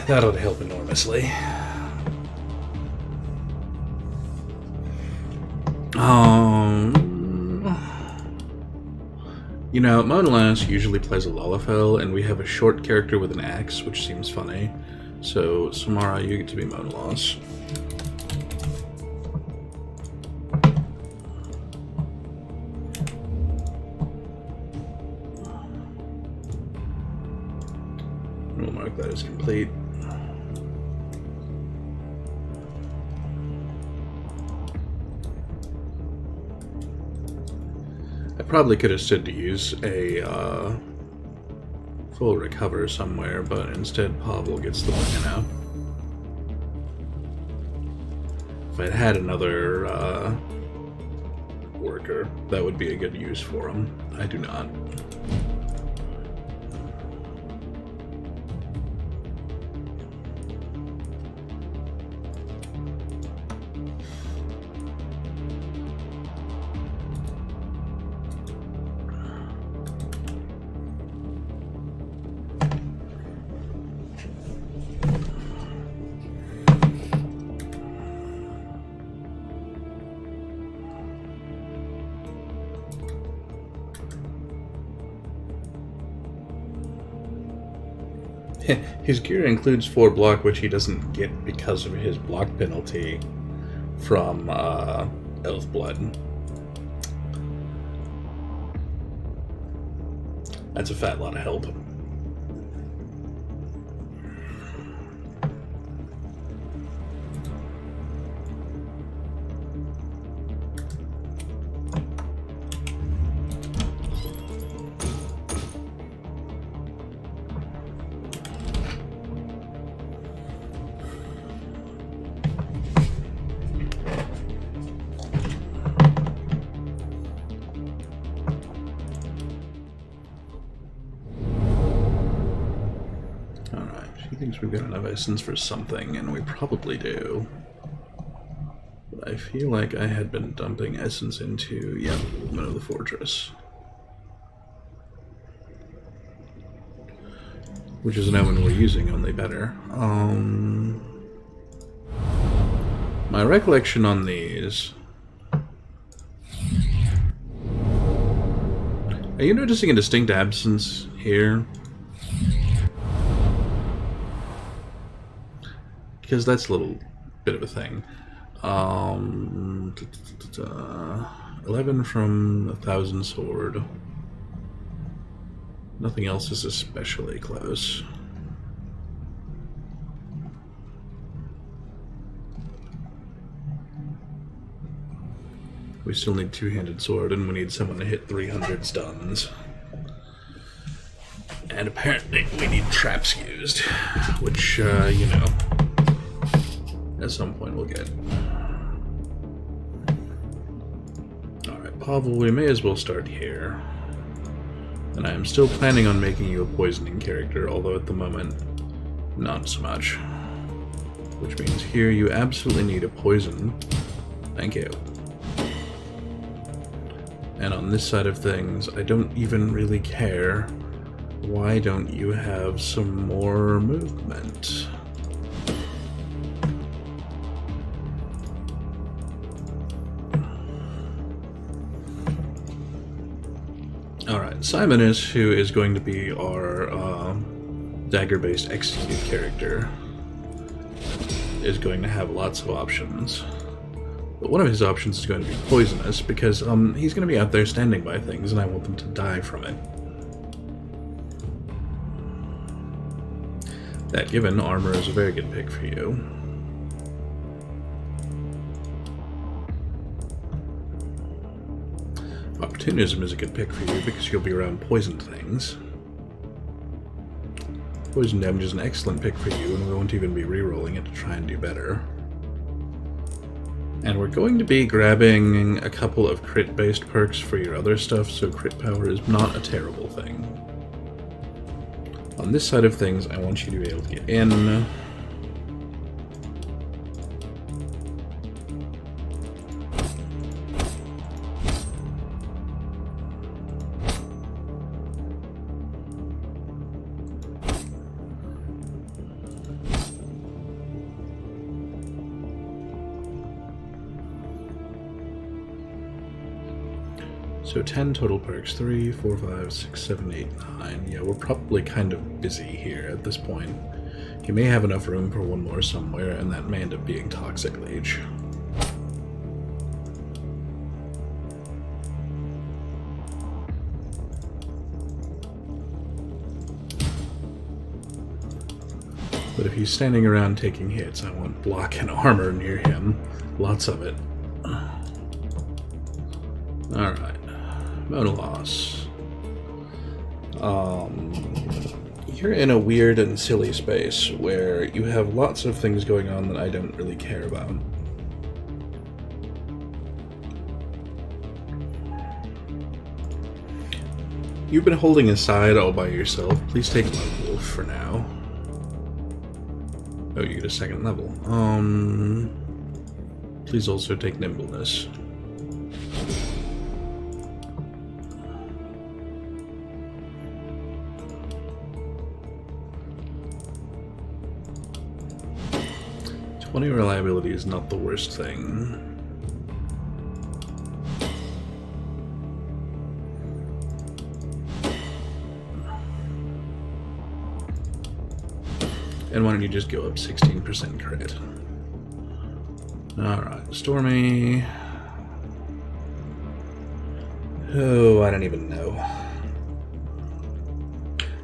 That would help enormously. You know, Monalas usually plays a Lalafell, and we have a short character with an axe, which seems funny. So, Samara, you get to be Monalas. We'll mark that as complete. Probably could have stood to use a full recover somewhere, but instead Pavel gets the win now. If I'd had another worker, that would be a good use for him. I do not. His gear includes 4 block, which he doesn't get because of his block penalty from Elf Blood. That's a fat lot of help. We've got enough essence for something, and we probably do. But I feel like I had been dumping essence into, yeah, Movement of the Fortress. Which is an omen we're using, only better. My recollection on these... Are you noticing a distinct absence here? Because that's a little bit of a thing. Um, 11 from 1,000 sword. Nothing else is especially close. We still need two-handed sword, and we need someone to hit 300 stuns. And apparently we need traps used, which, you know, at some point we'll get. Alright, Pavel, we may as well start here. And I am still planning on making you a poisoning character, although at the moment, not so much. Which means here you absolutely need a poison. Thank you. And on this side of things, I don't even really care. Why don't you have some more movement? Alright, Simonus, who is going to be our dagger-based execute character, is going to have lots of options. But one of his options is going to be poisonous, because he's going to be out there standing by things, and I want them to die from it. That given, armor is a very good pick for you. Opportunism is a good pick for you, because you'll be around poisoned things. Poison damage is an excellent pick for you, and we won't even be re-rolling it to try and do better. And we're going to be grabbing a couple of crit-based perks for your other stuff, so crit power is not a terrible thing. On this side of things, I want you to be able to get in. So 10 total perks, 3, 4, 5, 6, 7, 8, 9. Yeah, we're probably kind of busy here at this point. You may have enough room for one more somewhere, and that may end up being Toxic Leech. But if he's standing around taking hits, I want block and armor near him. Lots of it. Alright. Monolos. You're in a weird and silly space where you have lots of things going on that I don't really care about. You've been holding a side all by yourself. Please take Lone Wolf for now. Oh, you get a second level. Please also take Nimbleness. Reliability is not the worst thing. And why don't you just go up 16% crit? Alright, Stormy. Oh, I don't even know.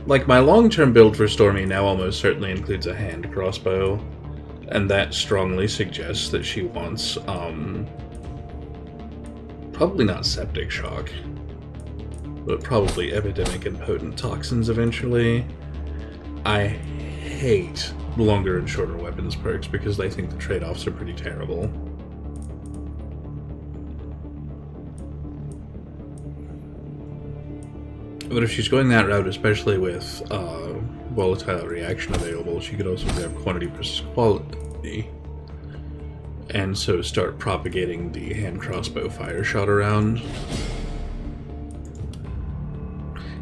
Like, my long-term build for Stormy now almost certainly includes a hand crossbow. And that strongly suggests that she wants, probably not septic shock, but probably epidemic and potent toxins eventually. I hate longer and shorter weapons perks because I think the trade-offs are pretty terrible. But if she's going that route, especially with volatile reaction available, she could also grab quantity versus quality, and so start propagating the hand crossbow fire shot around.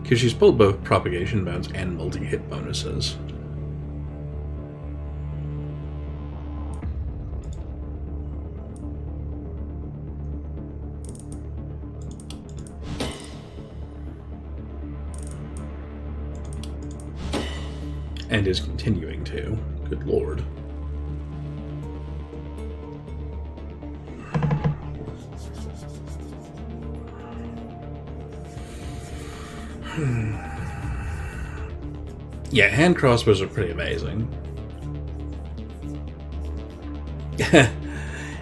Because she's pulled both propagation bounce and multi-hit bonuses. And is continuing to. Good lord. Yeah, hand crossbows are pretty amazing.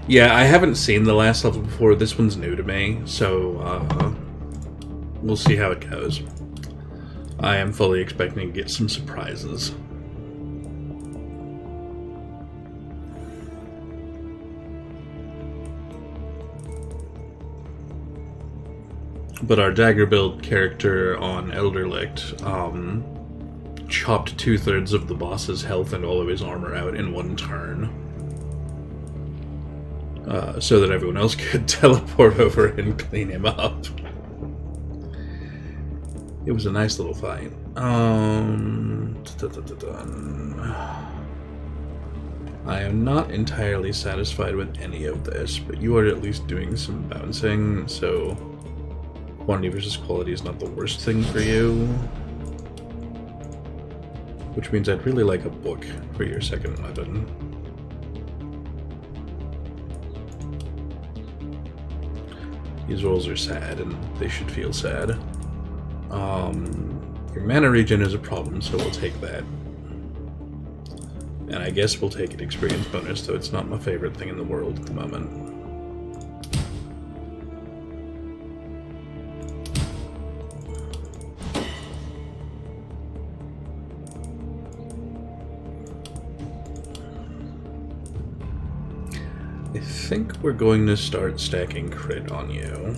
Yeah, I haven't seen the last level before. This one's new to me, so we'll see how it goes. I am fully expecting to get some surprises. But our dagger build character on Elderlicht chopped 2/3 of the boss's health and all of his armor out in one turn. So that everyone else could teleport over and clean him up. It was a nice little fight. I am not entirely satisfied with any of this, but you are at least doing some bouncing, so quantity versus quality is not the worst thing for you. Which means I'd really like a book for your second weapon. These rolls are sad, and they should feel sad. Your mana regen is a problem, so we'll take that. And I guess we'll take an experience bonus, though it's not my favorite thing in the world at the moment. I think we're going to start stacking crit on you.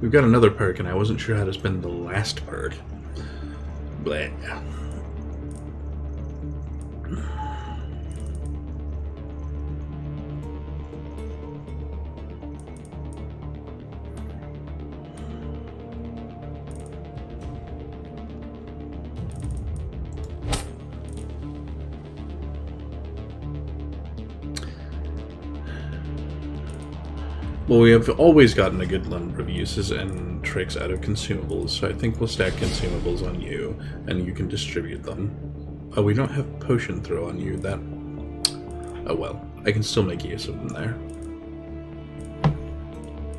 We've got another perk, and I wasn't sure how to spend the last perk. Bleh. Well, we have always gotten a good number of uses and tricks out of consumables, so I think we'll stack consumables on you, and you can distribute them. Oh, we don't have potion throw on you, that... Oh well, I can still make use of them there.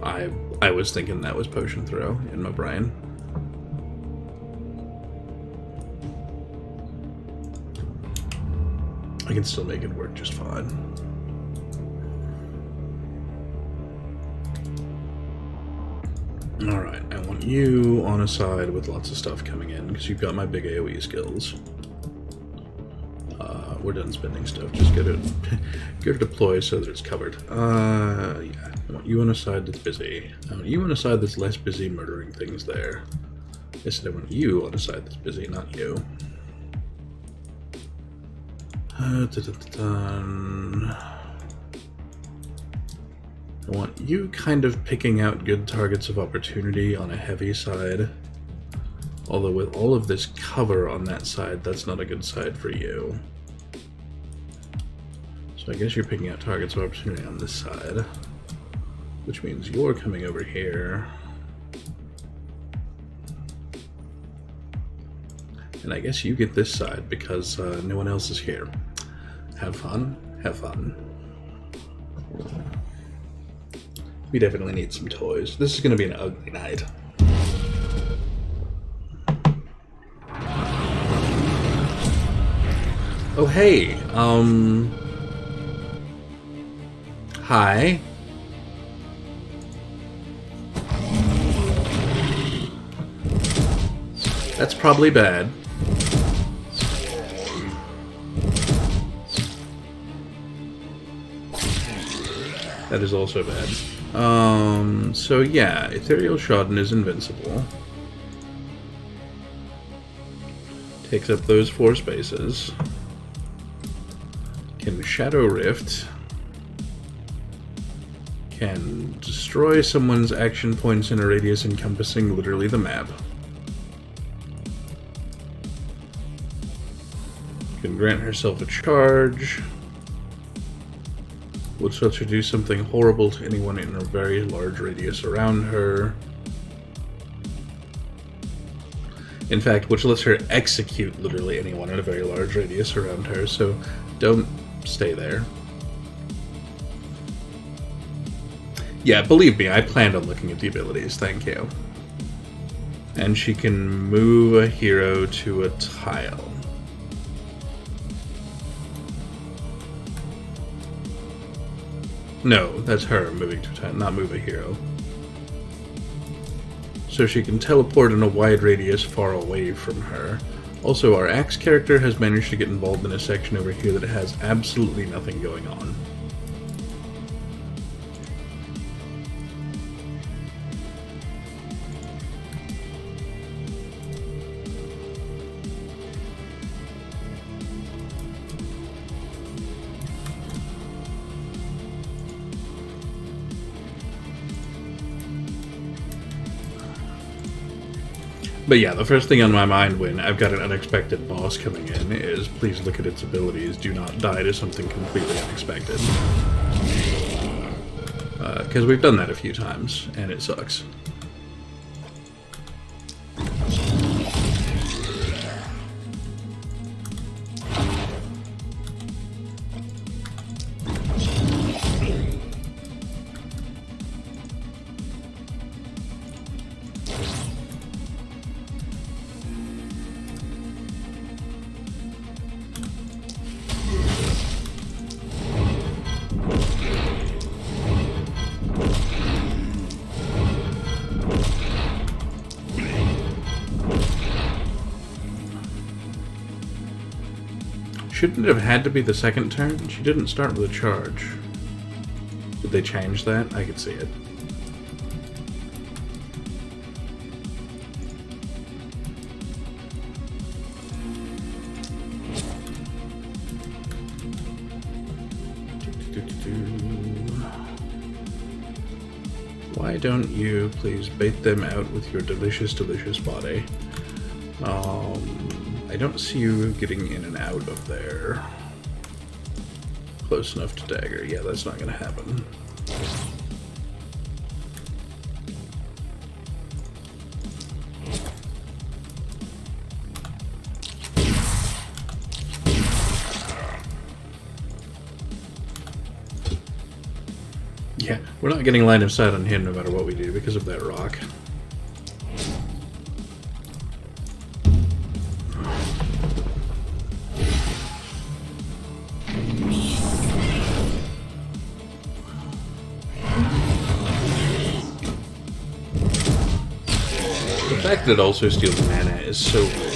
I was thinking that was potion throw in my brain. I can still make it work just fine. Alright, I want you on a side with lots of stuff coming in, because you've got my big AoE skills. We're done spending stuff, just go to deploy so that it's covered. Yeah, I want you on a side that's busy. I want you on a side that's less busy murdering things there. I said I want you on a side that's busy, not you. I want you kind of picking out good targets of opportunity on a heavy side. Although with all of this cover on that side, that's not a good side for you. So I guess you're picking out targets of opportunity on this side. Which means you're coming over here. And I guess you get this side because no one else is here. Have fun. Have fun. We definitely need some toys. This is going to be an ugly night. Oh, hey. Hi. That's probably bad. That is also bad. So yeah, Ethereal Shodden is invincible. Takes up those 4 spaces. Can Shadow Rift. Can destroy someone's action points in a radius encompassing literally the map. Can grant herself a charge. Which lets her do something horrible to anyone in a very large radius around her. In fact, which lets her execute literally anyone in a very large radius around her, so don't stay there. Yeah, believe me, I planned on looking at the abilities, thank you. And she can move a hero to a tile. No, that's her moving to a tile, not move a hero. So she can teleport in a wide radius far away from her. Also, our Axe character has managed to get involved in a section over here that has absolutely nothing going on. But yeah, the first thing on my mind when I've got an unexpected boss coming in is please look at its abilities, do not die to something completely unexpected. Because we've done that a few times, and it sucks. Shouldn't it have had to be the second turn? She didn't start with a charge. Did they change that? I could see it. Why don't you please bait them out with your delicious, delicious body? I don't see you getting in and out of there. Close enough to dagger. Yeah, that's not going to happen. Yeah, we're not getting line of sight on him no matter what we do because of that rock. The fact that it also steals mana is so weird.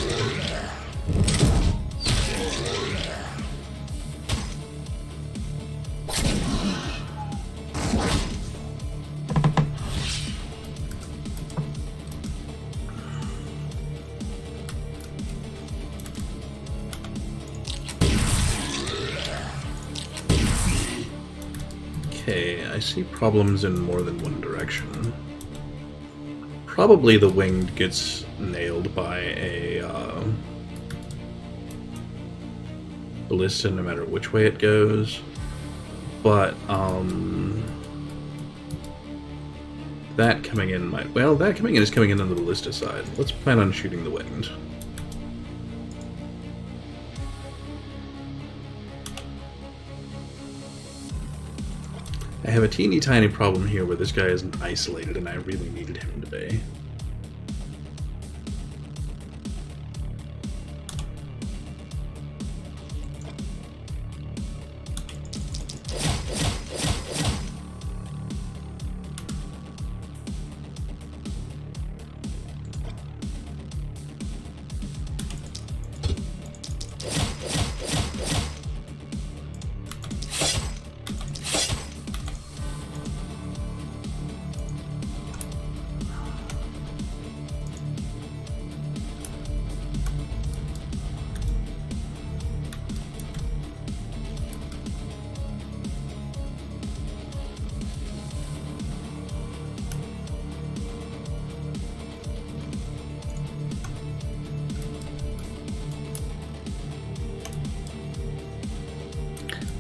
Okay, I see problems in more than one direction. Probably the winged gets nailed by a ballista no matter which way it goes, but that coming in might... Well, that coming in is coming in on the ballista side. Let's plan on shooting the winged. I have a teeny tiny problem here where this guy isn't isolated and I really needed him to be.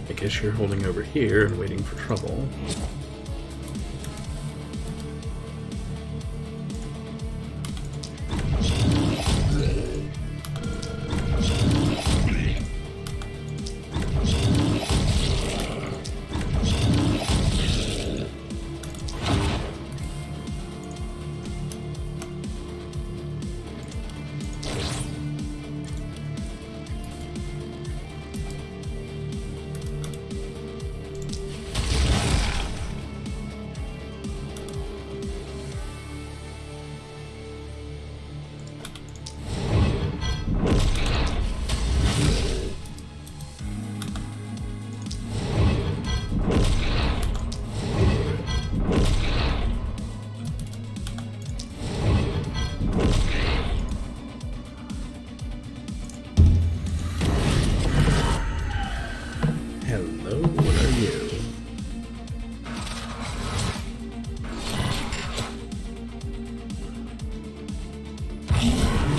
I guess you're holding over here and waiting for trouble. Hello, what are you?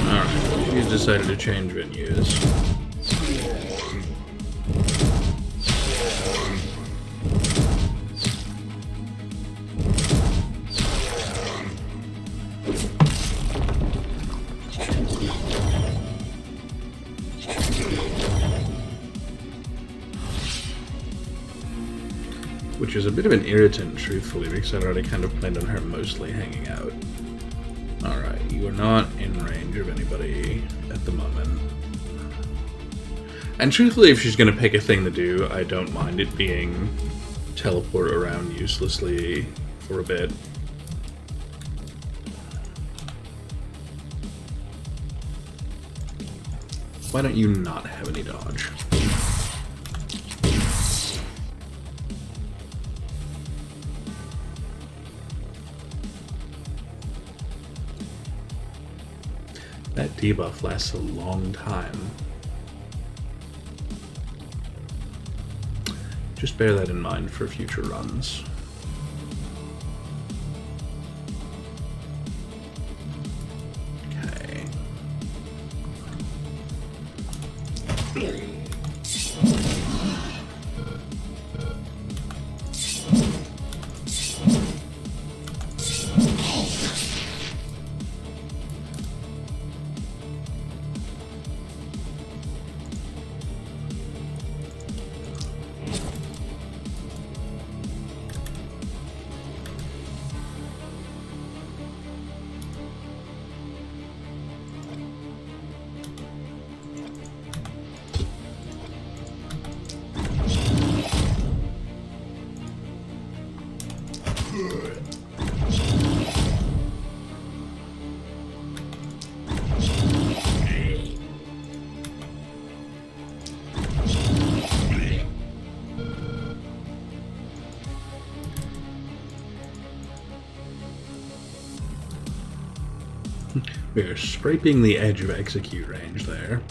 Alright, she's decided to change venues. Which is a bit of an irritant, truthfully, because I'd already kind of planned on her mostly hanging out. Alright, you are not in range of anybody at the moment. And truthfully, if she's going to pick a thing to do, I don't mind it being teleport around uselessly for a bit. Why don't you not have any dodge? That debuff lasts a long time. Just bear that in mind for future runs. Okay. We are scraping the edge of execute range there.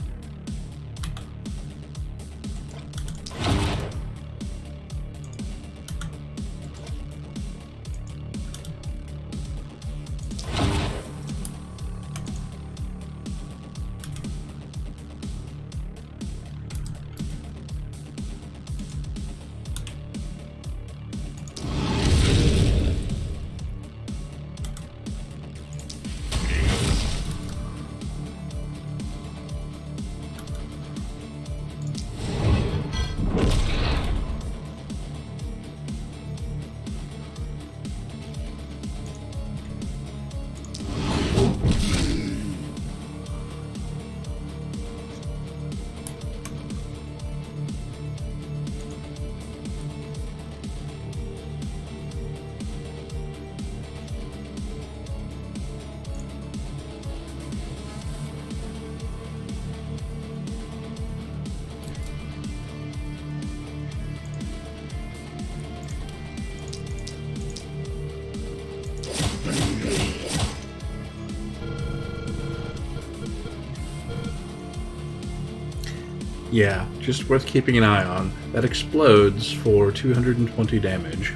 Yeah, just worth keeping an eye on. That explodes for 220 damage,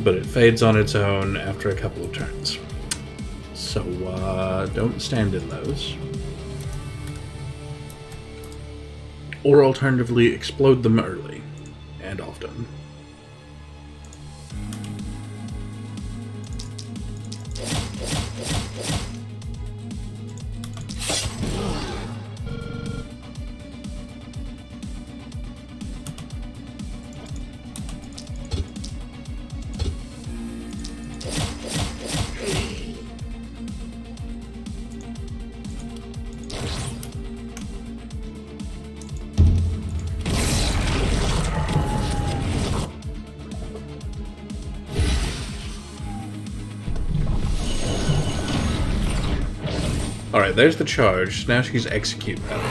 but it fades on its own after a couple of turns. So, don't stand in those. Or alternatively, explode them early and often. Alright, there's the charge. Now she's execute ready.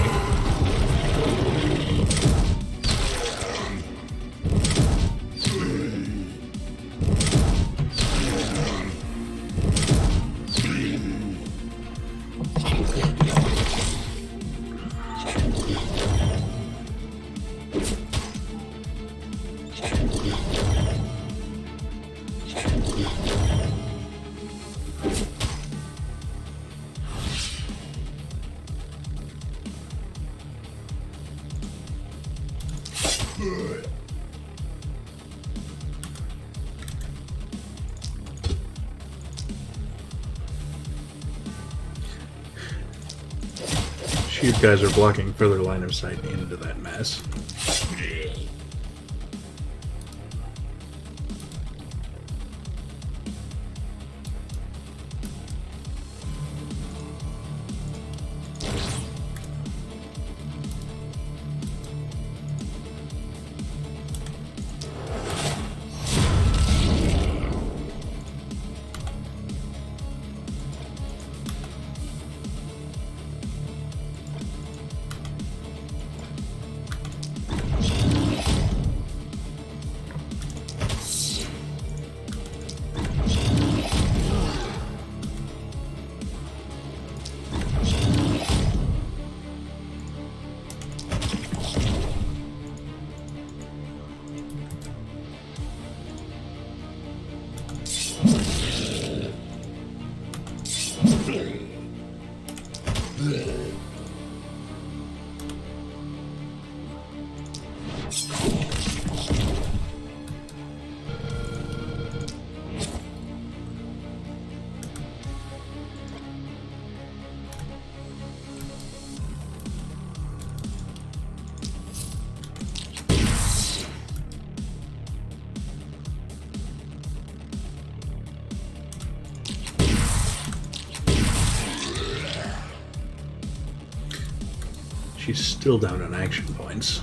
You guys are blocking further line of sight into that mess. She's still down on action points.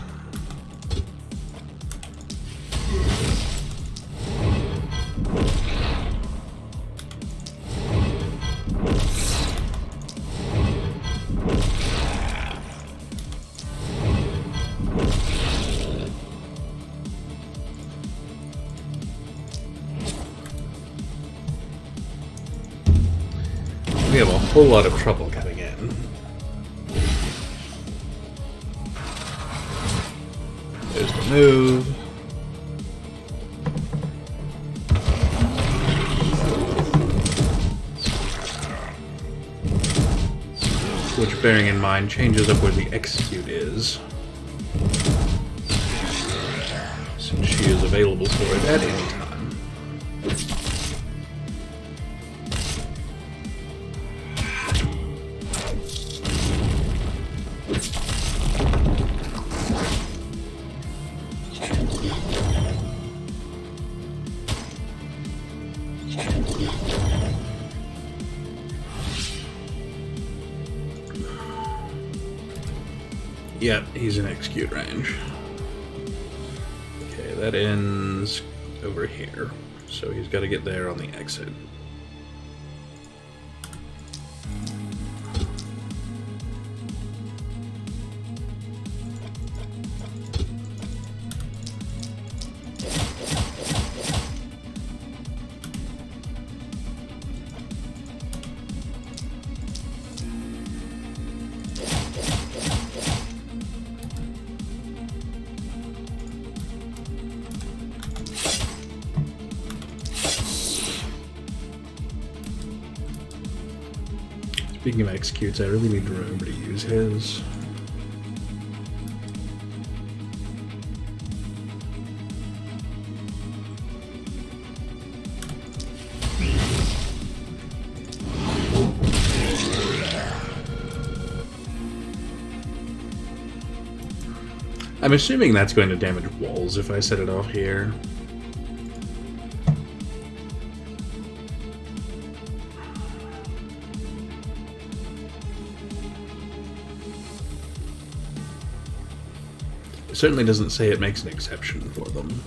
We have a whole lot of trouble coming in. There's the move. Which, bearing in mind, changes up where the execute is, since she is available for it at any time. Yep, he's in execute range. Okay, that ends over here. So he's got to get there on the exit. Speaking of executes, I really need to remember to use his. I'm assuming that's going to damage walls if I set it off here. It certainly doesn't say it makes an exception for them.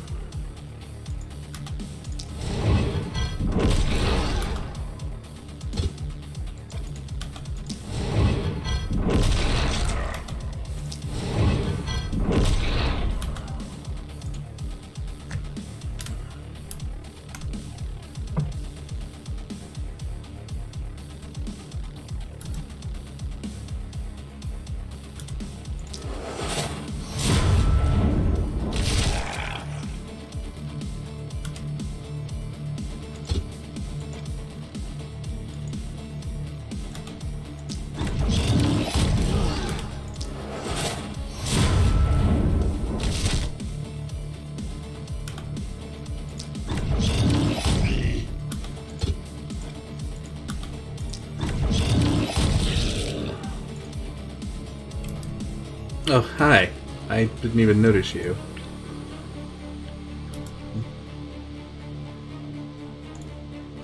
Oh, hi. I didn't even notice you.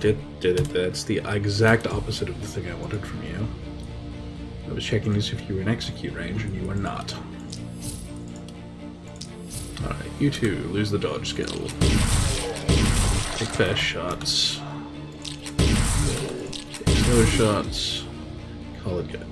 That's the exact opposite of the thing I wanted from you. I was checking to see if you were in execute range, and you are not. Alright, you two, lose the dodge skill. Take fast shots. Take slow shots. Call it good.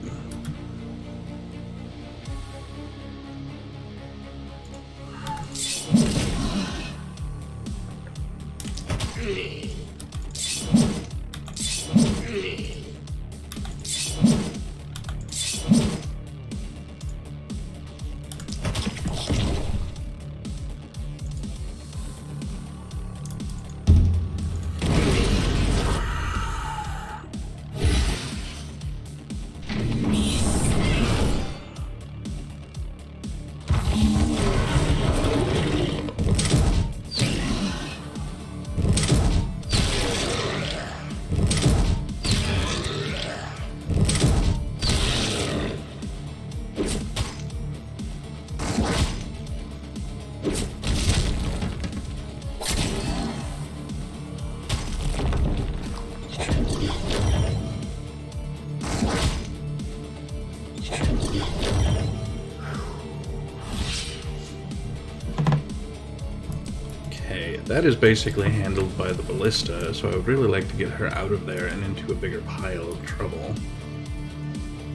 That is basically handled by the ballista, so I would really like to get her out of there and into a bigger pile of trouble.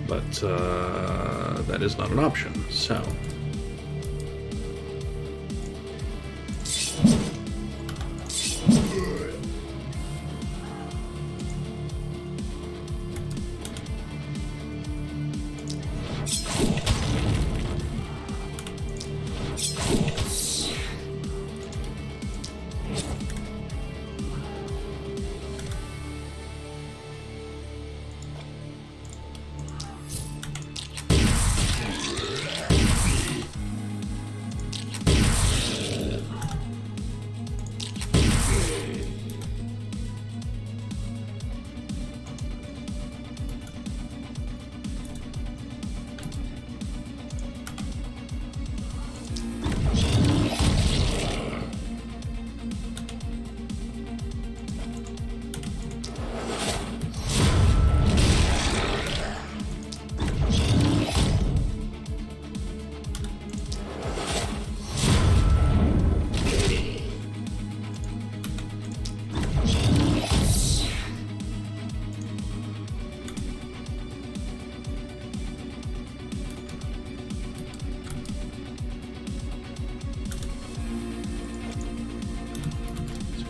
But that is not an option, so...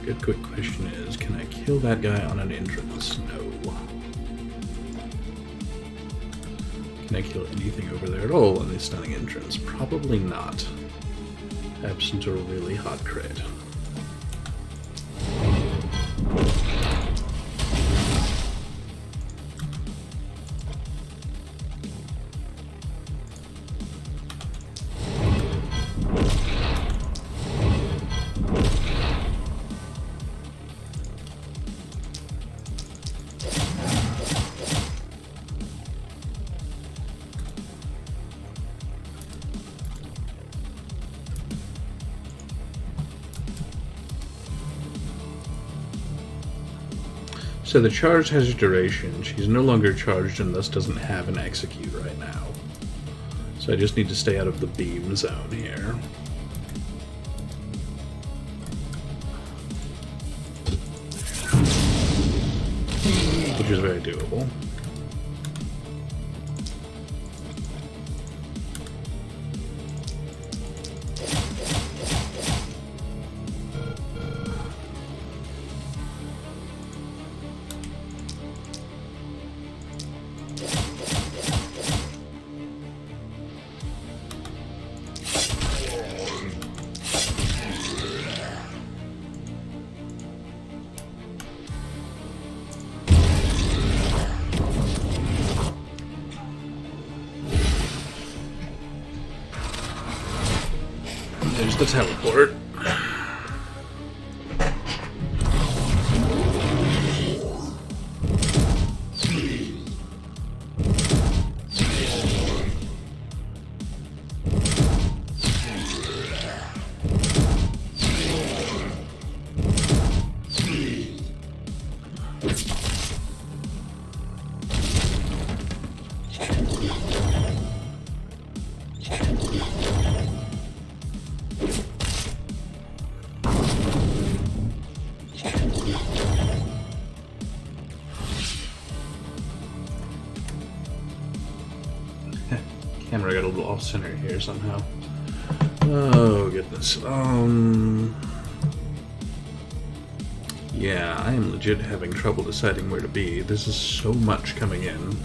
Good quick question is, can I kill that guy on an entrance? No. Can I kill anything over there at all on the stunning entrance? Probably not. Absent a really hot crit. So the charge has a duration. She's no longer charged and thus doesn't have an execute right now. So I just need to stay out of the beam zone here. Which is very doable. There's the teleport. Camera got a little off center here somehow. Oh goodness. Yeah, I am legit having trouble deciding where to be. This is so much coming in.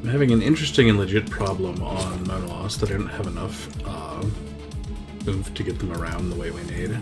I'm having an interesting and legit problem on Monos that I don't have enough oomph to get them around the way we need.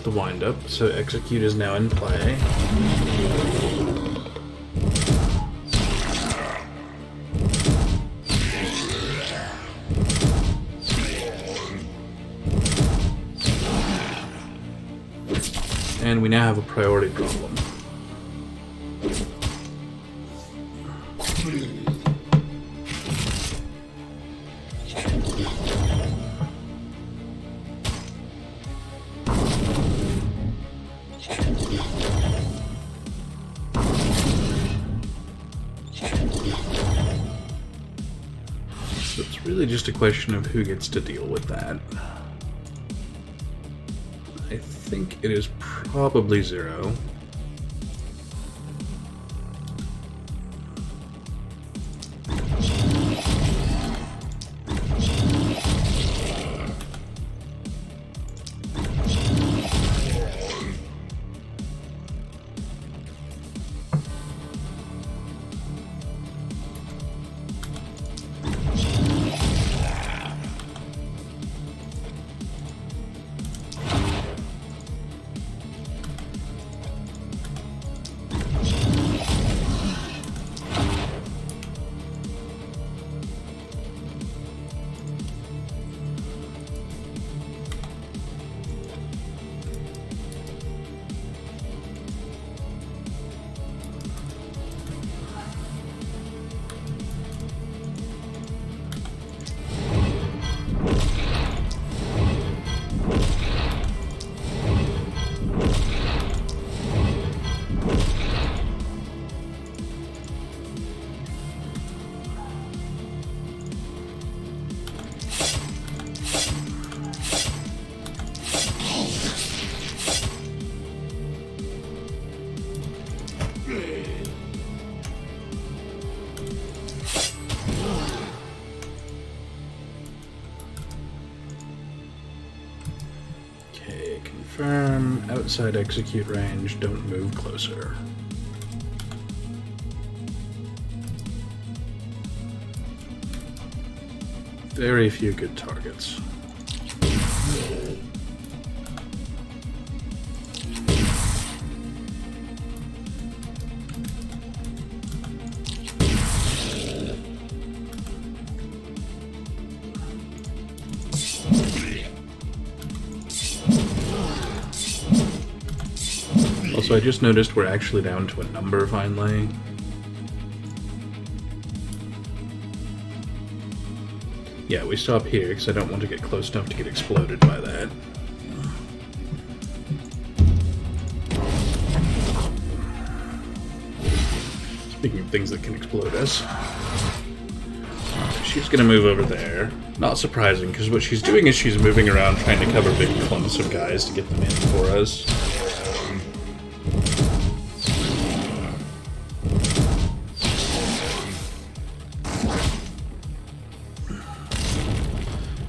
The wind-up, so execute is now in play. And we now have a priority problem. So it's really just a question of who gets to deal with that. I think it is probably Zero. Okay, confirm. Outside execute range, don't move closer. Very few good targets. Also, I just noticed we're actually down to a number finally. Yeah, we stop here because I don't want to get close enough to get exploded by that. Speaking of things that can explode us. She's gonna move over there. Not surprising, because what she's doing is she's moving around trying to cover big clumps of guys to get them in for us.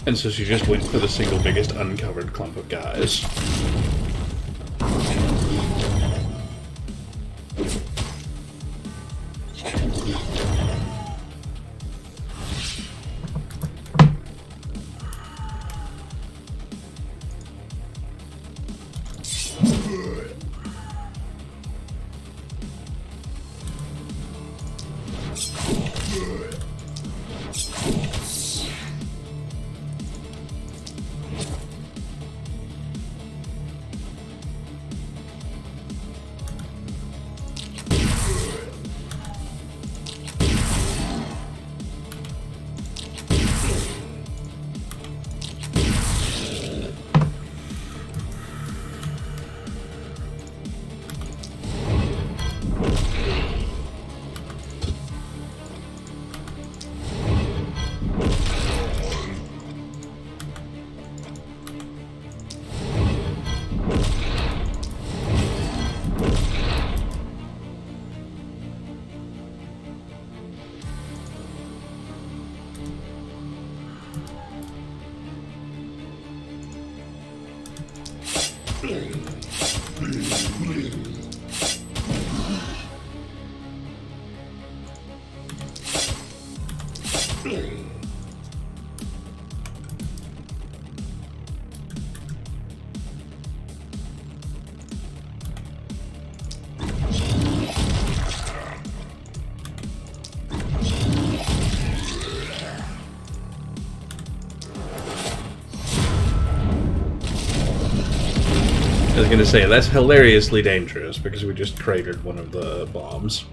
And so she just went for the single biggest uncovered clump of guys. I was going to say, that's hilariously dangerous because we just cratered one of the bombs.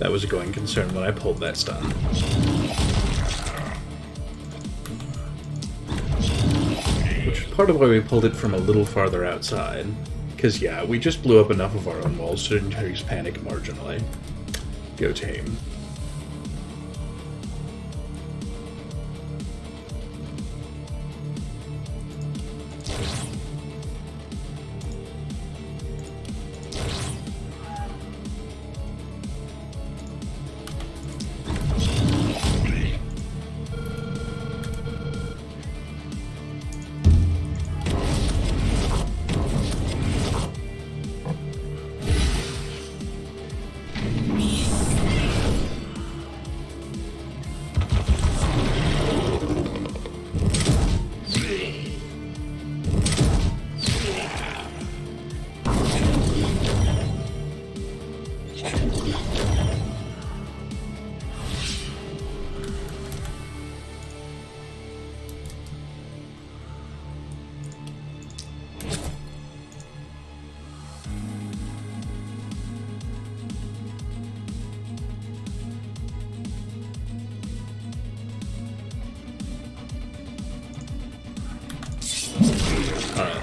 That was a going concern when I pulled that stun. Which is part of why we pulled it from a little farther outside. Because, yeah, we just blew up enough of our own walls to increase panic marginally. Go tame.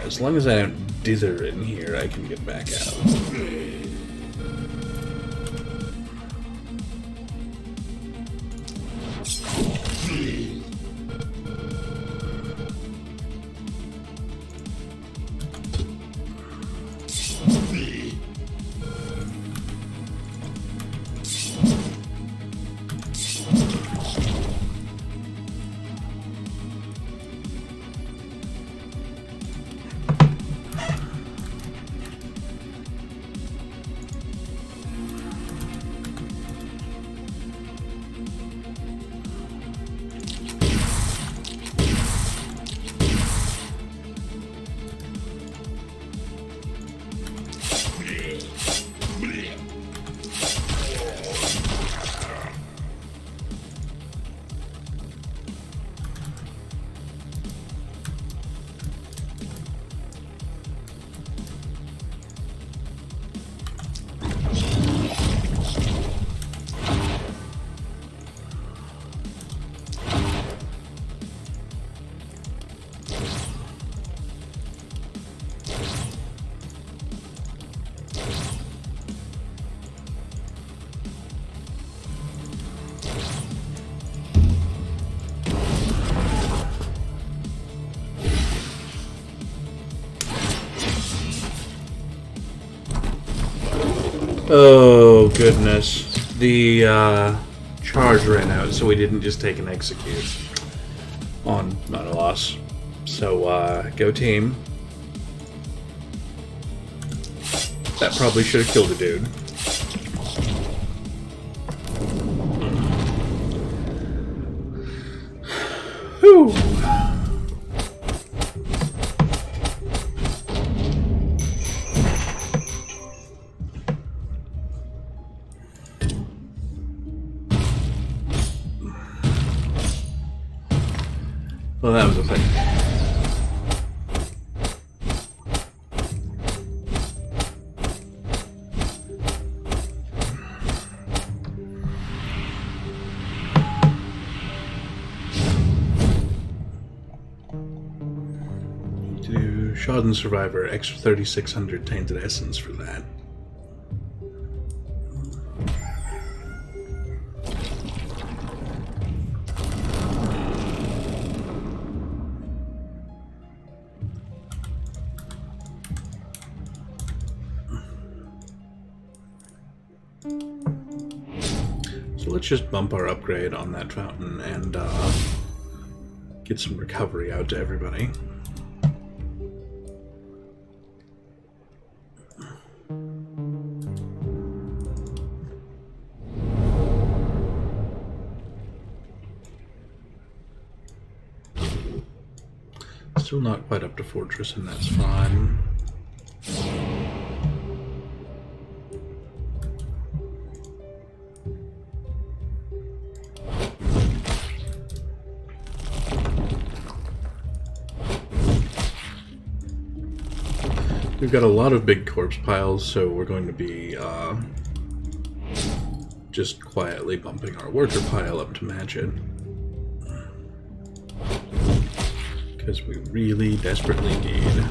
As long as I don't dither in here, I can get back out. Oh, goodness. The charge ran out, so we didn't just take an execute on not a loss. So, go team. That probably should have killed a dude. Whew. Well, that was a thing. Shodden Survivor, extra 3,600 tainted essence for that. So let's just bump our upgrade on that fountain and get some recovery out to everybody. Still not quite up to Fortress, and that's fine. We've got a lot of big corpse piles, so we're going to be just quietly bumping our worker pile up to match it. Because we really desperately need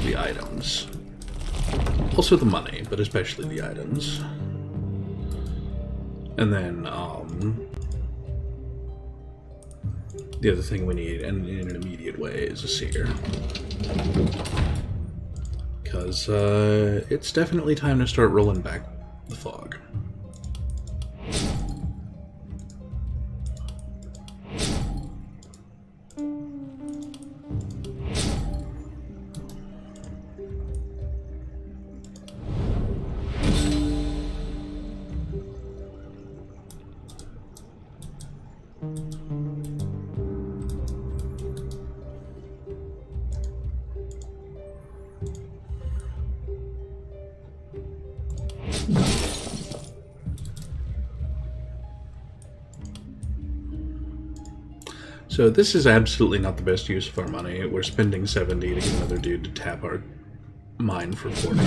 the items. Also the money, but especially the items. And then, the other thing we need, and in an immediate way, is a seer. Because, it's definitely time to start rolling back the fog. So this is absolutely not the best use of our money. We're spending 70 to get another dude to tap our mine for 40.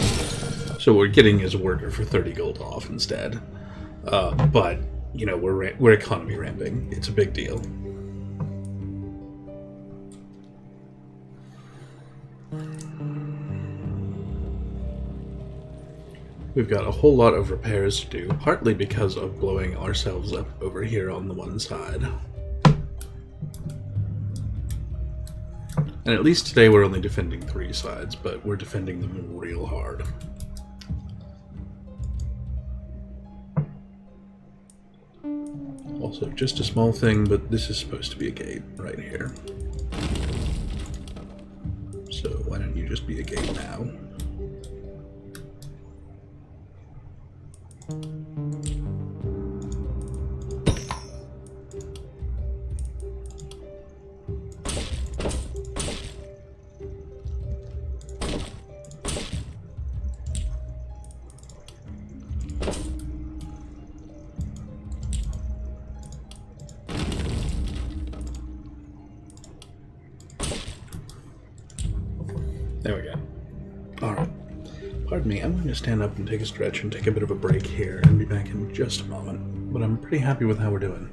So what we're getting is a worker for 30 gold off instead. But, you know, we're economy ramping. It's a big deal. We've got a whole lot of repairs to do, partly because of blowing ourselves up over here on the one side. And at least today we're only defending 3 sides, but we're defending them real hard. Also, just a small thing, but this is supposed to be a gate right here. So why don't you just be a gate now? There we go. Alright. Pardon me, I'm going to stand up and take a stretch and take a bit of a break here and be back in just a moment. But I'm pretty happy with how we're doing.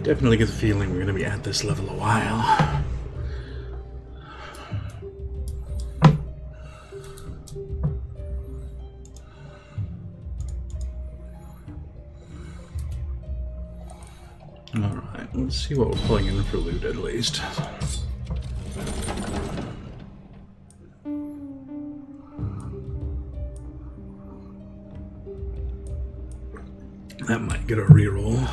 Definitely get the feeling we're going to be at this level a while. Alright, let's see what we're pulling in for loot at least. That might get a reroll.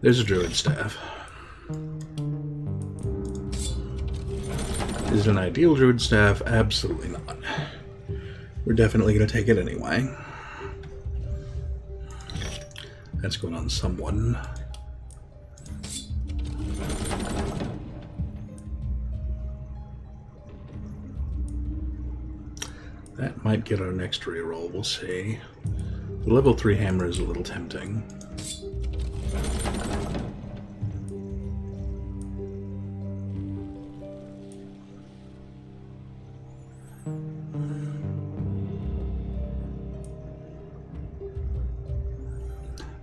There's a druid staff. Is it an ideal druid staff? Absolutely not. We're definitely going to take it anyway. That's going on someone. That might get our next reroll, we'll see. The level 3 hammer is a little tempting.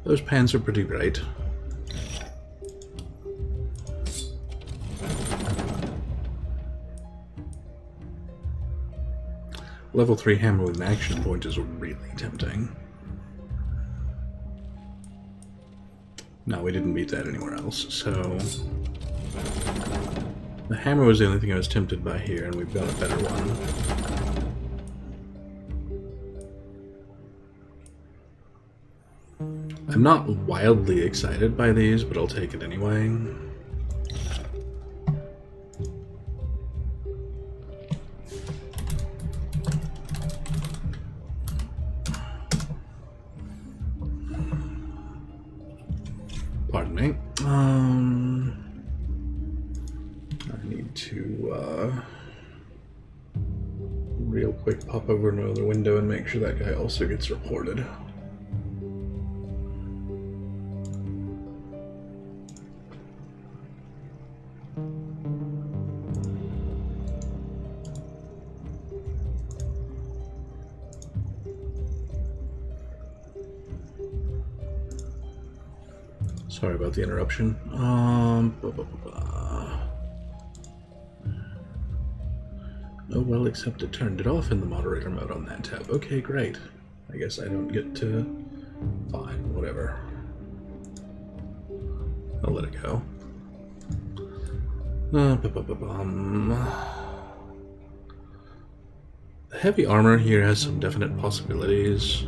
Those pants are pretty great. Level 3 hammer with an action point is really tempting. No, we didn't beat that anywhere else, so... The hammer was the only thing I was tempted by here, and we've got a better one. I'm not wildly excited by these, but I'll take it anyway. Pardon me. I need to real quick pop over another window and make sure that guy also gets reported. Sorry about the interruption. Oh well, except it turned it off in the moderator mode on that tab. Okay, great. I guess I don't get to... Fine, whatever. I'll let it go. The heavy armor here has some definite possibilities.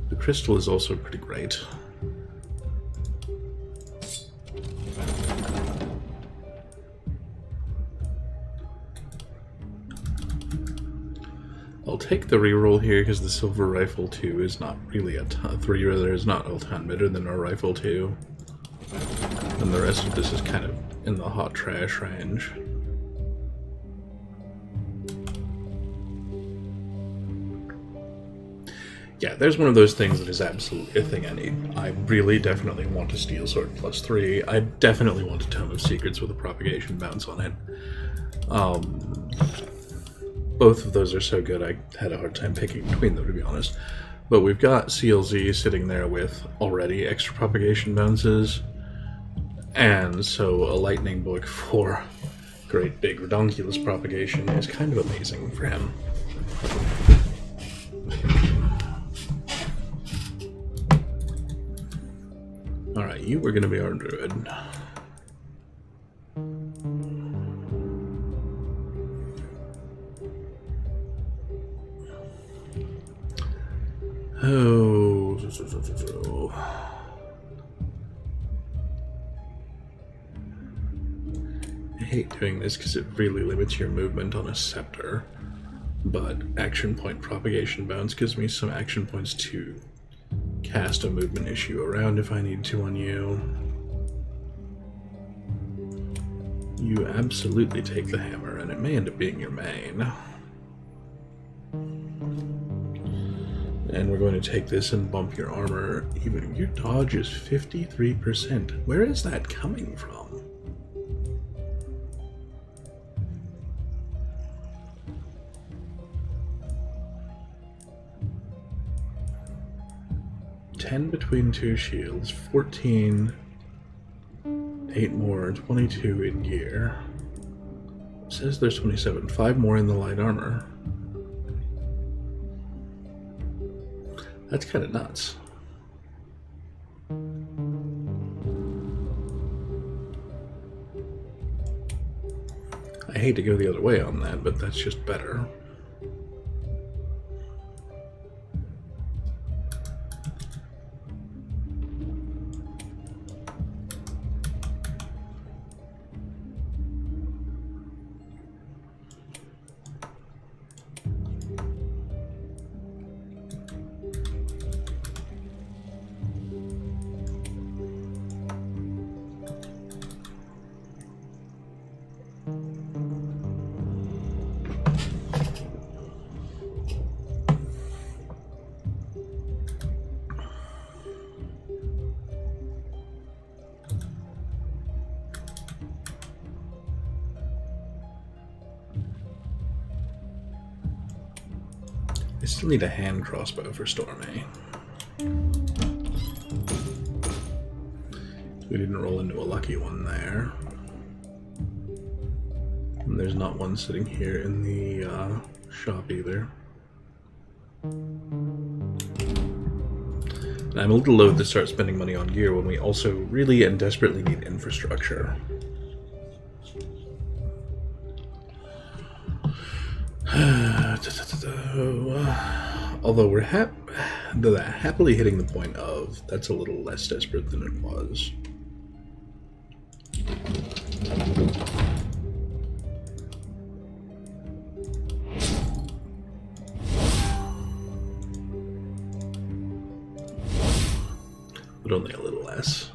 The crystal is also pretty great. I'll take the reroll here because the silver rifle 2 is not really a ton. 3 rather is not a ton better than our rifle 2. And the rest of this is kind of in the hot trash range. Yeah, there's one of those things that is absolutely a thing I need. I really definitely want a steel sword +3. I definitely want a Tome of Secrets with a propagation bounce on it. Both of those are so good I had a hard time picking between them, to be honest. But we've got CLZ sitting there with already extra propagation bounces, and so a lightning book for great big redonkulous propagation is kind of amazing for him. Alright, you were going to be our druid. Oh. I hate doing this because it really limits your movement on a scepter, but action point propagation bounce gives me some action points to cast a movement issue around if I need to on you. You absolutely take the hammer, and it may end up being your main. And we're going to take this and bump your armor. Even your dodge is 53%. Where is that coming from? $10 between two shields, 14, 8 more, 22 in gear. It says there's 27, 5 more in the light armor. That's kind of nuts. I hate to go the other way on that, but that's just better. I still need a hand crossbow for Stormy. We didn't roll into a lucky one there. And there's not one sitting here in the shop either. And I'm a little loath to start spending money on gear when we also really and desperately need infrastructure. Although we're happily hitting the point of that's a little less desperate than it was. But only a little less.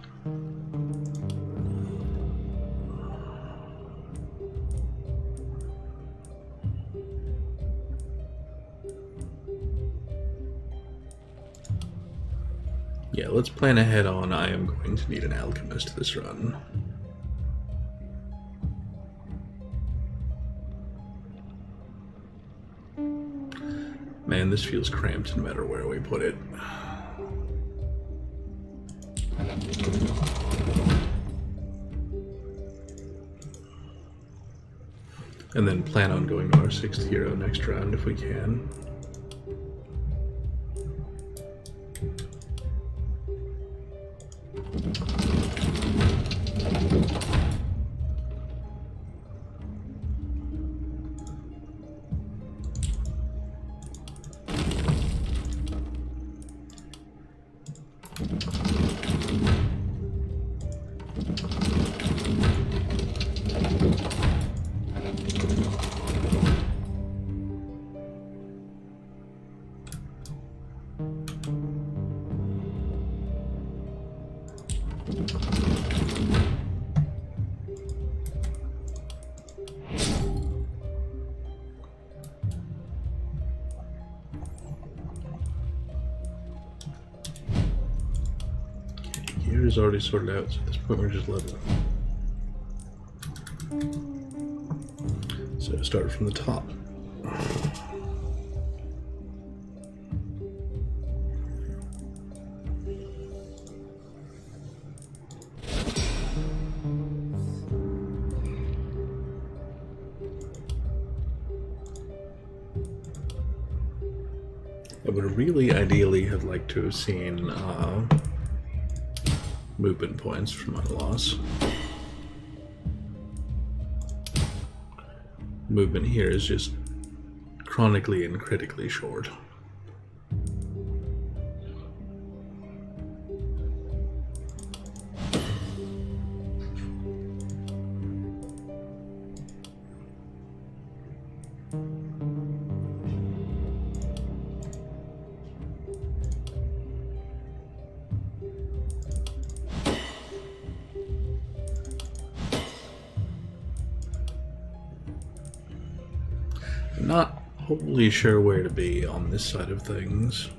Yeah, let's plan ahead on I am going to need an alchemist this run. Man, this feels cramped no matter where we put it. And then plan on going to our 6th hero next round if we can. Gear is already sorted out, so at this point we're just leveling. So start from the top. would really ideally have liked to have seen movement points for my loss. Movement here is just chronically and critically short. Not wholly sure where to be on this side of things.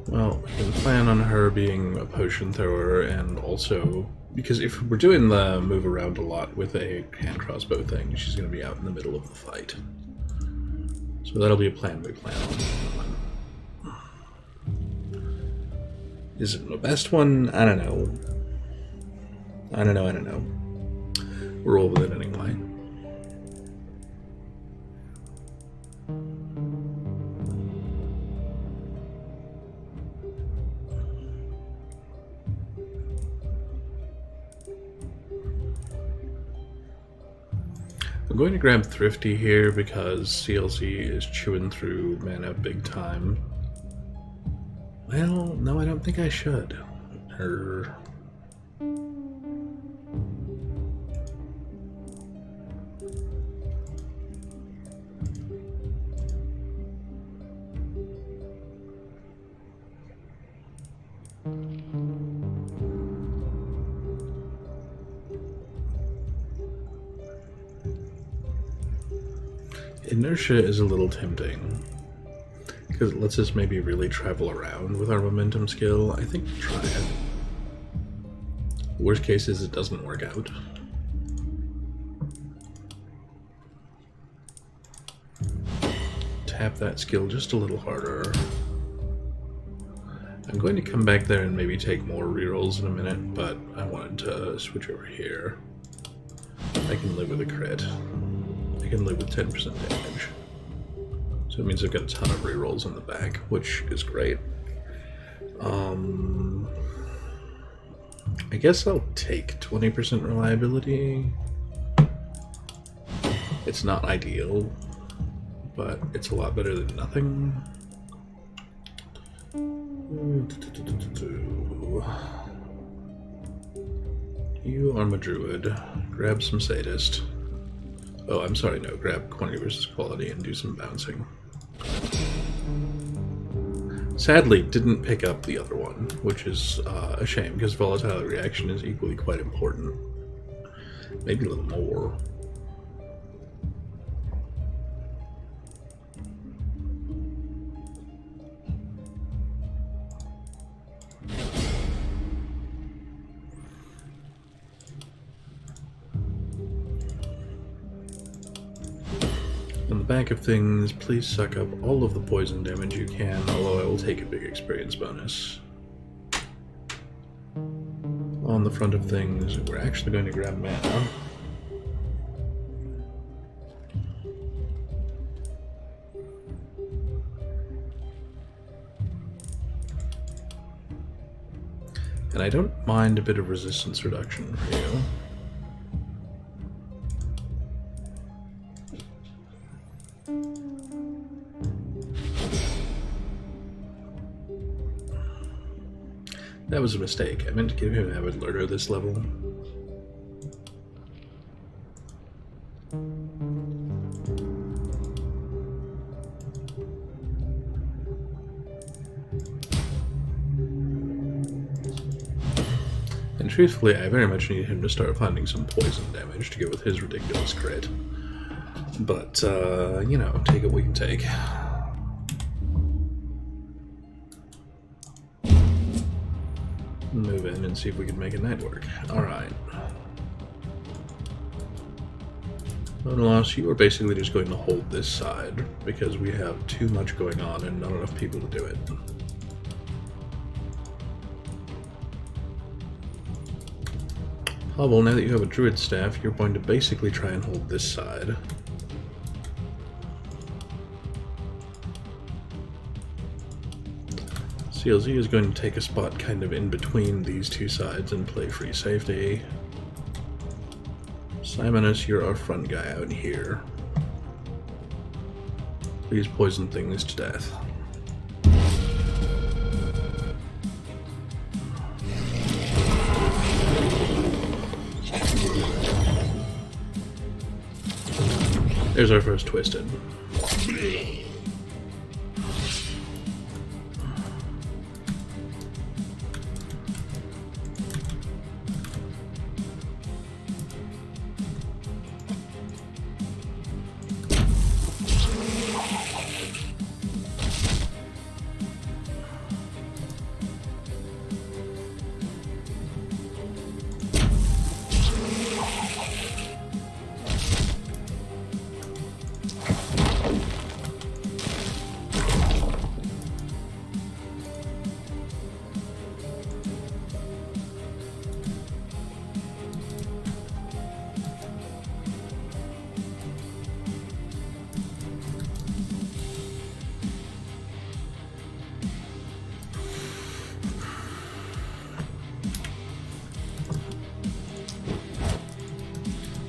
Well, we can plan on her being a potion thrower, and also, because if we're doing the move around a lot with a hand crossbow thing, she's going to be out in the middle of the fight. So that'll be a plan we plan on. Is it the best one? I don't know. I don't know. We'll roll with it anyway. I'm going to grab Thrifty here because CLC is chewing through mana big time. Well, no, I don't think I should. Inertia is a little tempting, because it lets us maybe really travel around with our momentum skill. I think we'll try it. Worst case is it doesn't work out. Tap that skill just a little harder. I'm going to come back there and maybe take more rerolls in a minute, but I wanted to switch over here. I can live with a crit. I can live with 10% damage. So it means I've got a ton of rerolls in the back, which is great. I guess I'll take 20% reliability. It's not ideal, but it's a lot better than nothing. You are my druid. Grab some sadist. Oh, I'm sorry, no. Grab quantity versus quality and do some bouncing. Sadly, didn't pick up the other one, which is a shame, because volatile reaction is equally quite important. Maybe a little more. On the back of things, please suck up all of the poison damage you can, although I will take a big experience bonus. On the front of things, we're actually going to grab mana. And I don't mind a bit of resistance reduction for you. That was a mistake. I meant to give him Avid Learner this level. And truthfully, I very much need him to start finding some poison damage to go with his ridiculous crit. But, you know, take what we can take. move in and see if we can make a network. Alright. Unless you are basically just going to hold this side, because we have too much going on and not enough people to do it. Hobble, now that you have a druid staff, you're going to basically try and hold this side. CLZ is going to take a spot kind of in between these two sides and play free safety. Simonus, you're our front guy out here. Please poison things to death. There's our first twisted.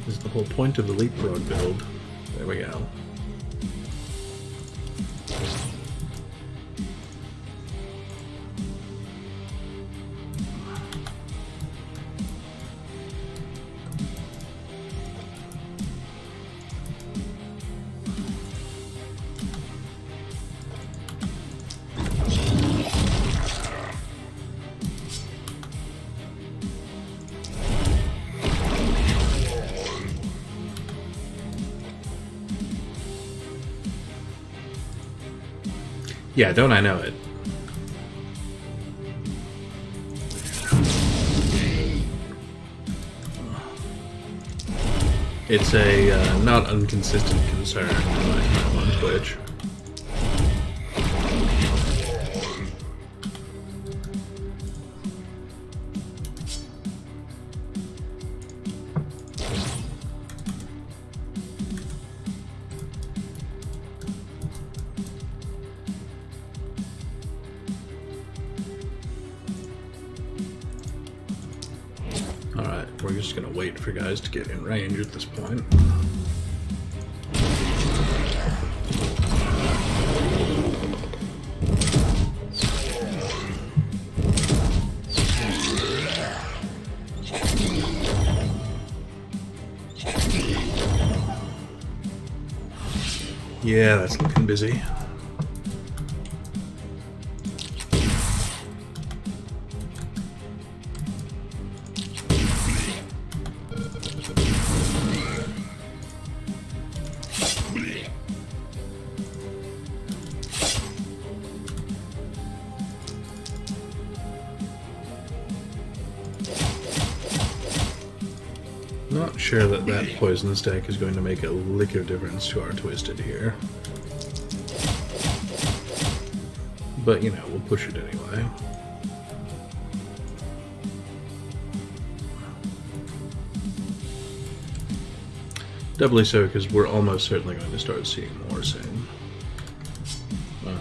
This is the whole point of the leapfrog build. There we go. Yeah, don't I know it? It's a not inconsistent concern in my time on Twitch. Alright, we're just gonna wait for guys to get in range at this point. Yeah, that's looking busy. Not sure that that poison stack is going to make a lick of difference to our twisted here. But, you know, we'll push it anyway. Doubly so, because we're almost certainly going to start seeing more soon. Alright.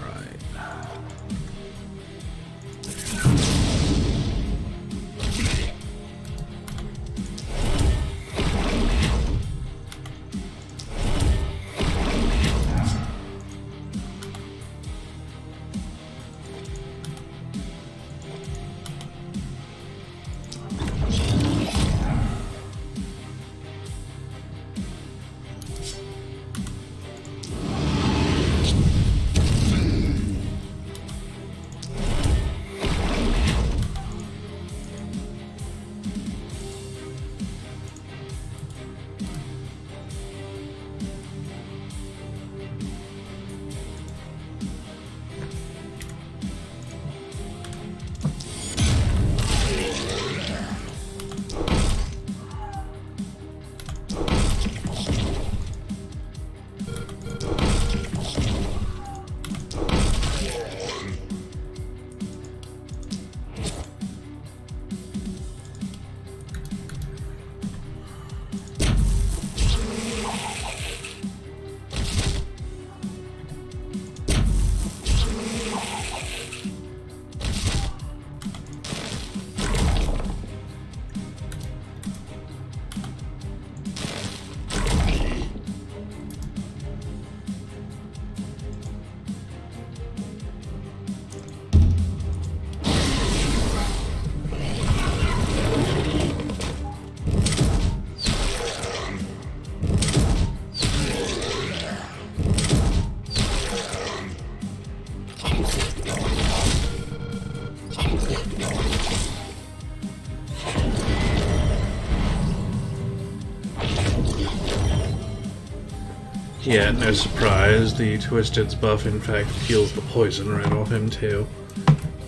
Yeah, no surprise, the Twisted's buff in fact peels the poison right off him too.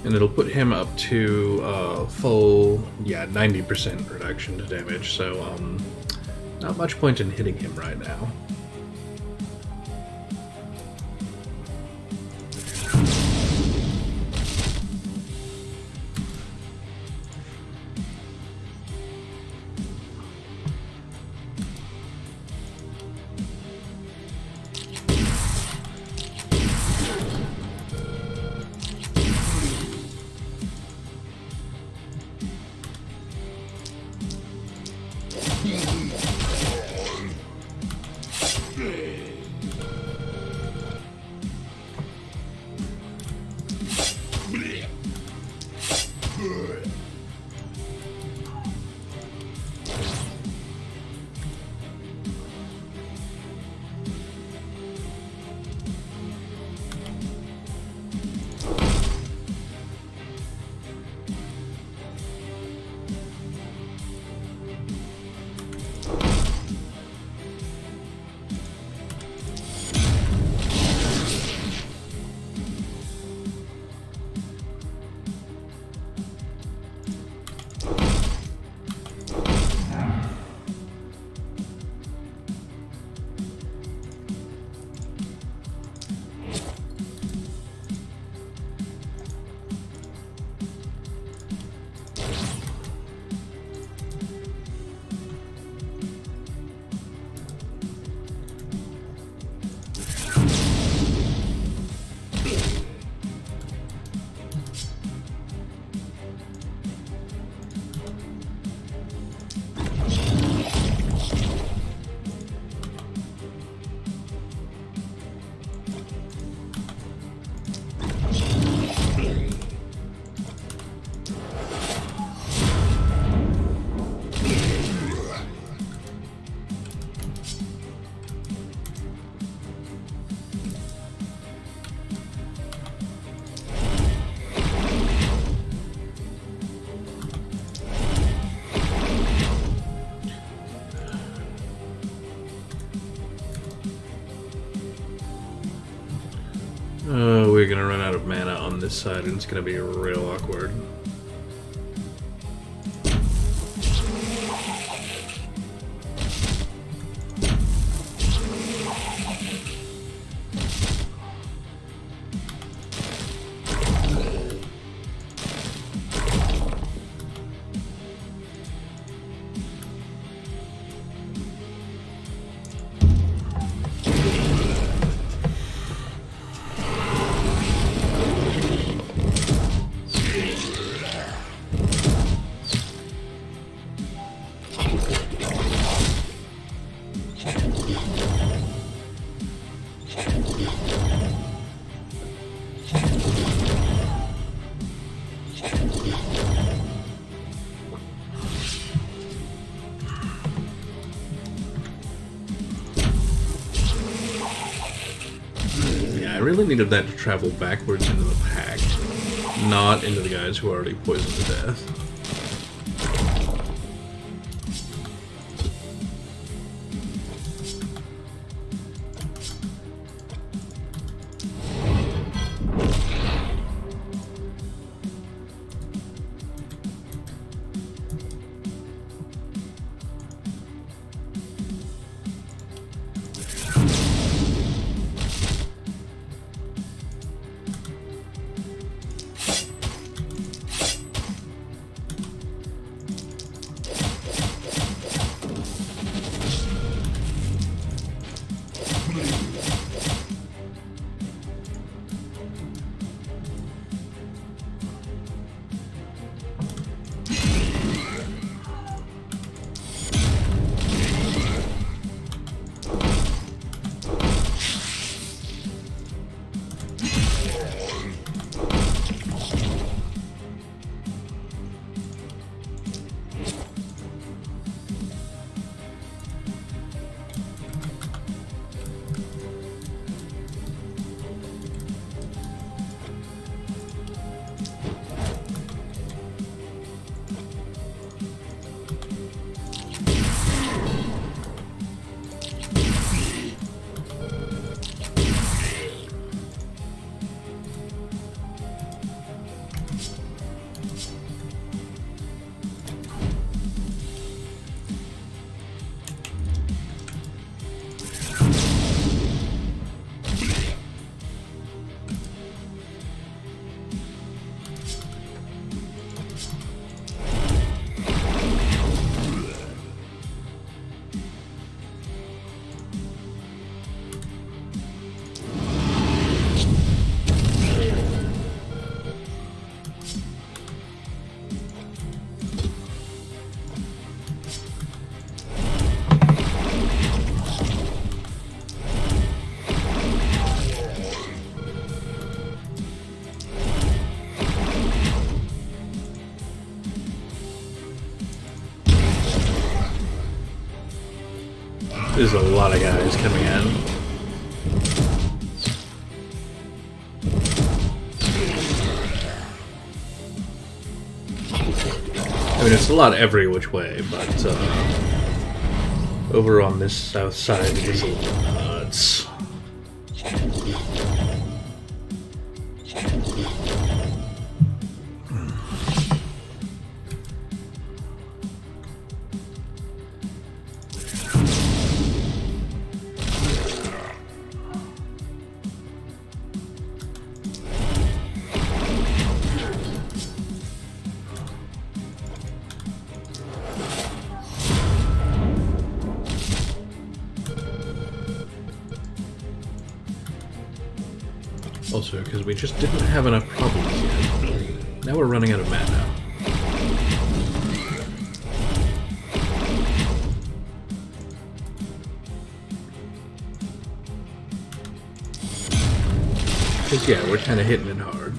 And it'll put him up to full, 90% reduction to damage, so not much point in hitting him right now. We're gonna run out of mana on this side and it's gonna be real awkward. I really needed that to travel backwards into the pack, not into the guys who are already poisoned to death. There's a lot of guys coming in. I mean, it's a lot every which way, but over on this south side it is a little nuts. Also, because we just didn't have enough problems yet. Now we're running out of mana. Because, yeah, we're kind of hitting it hard.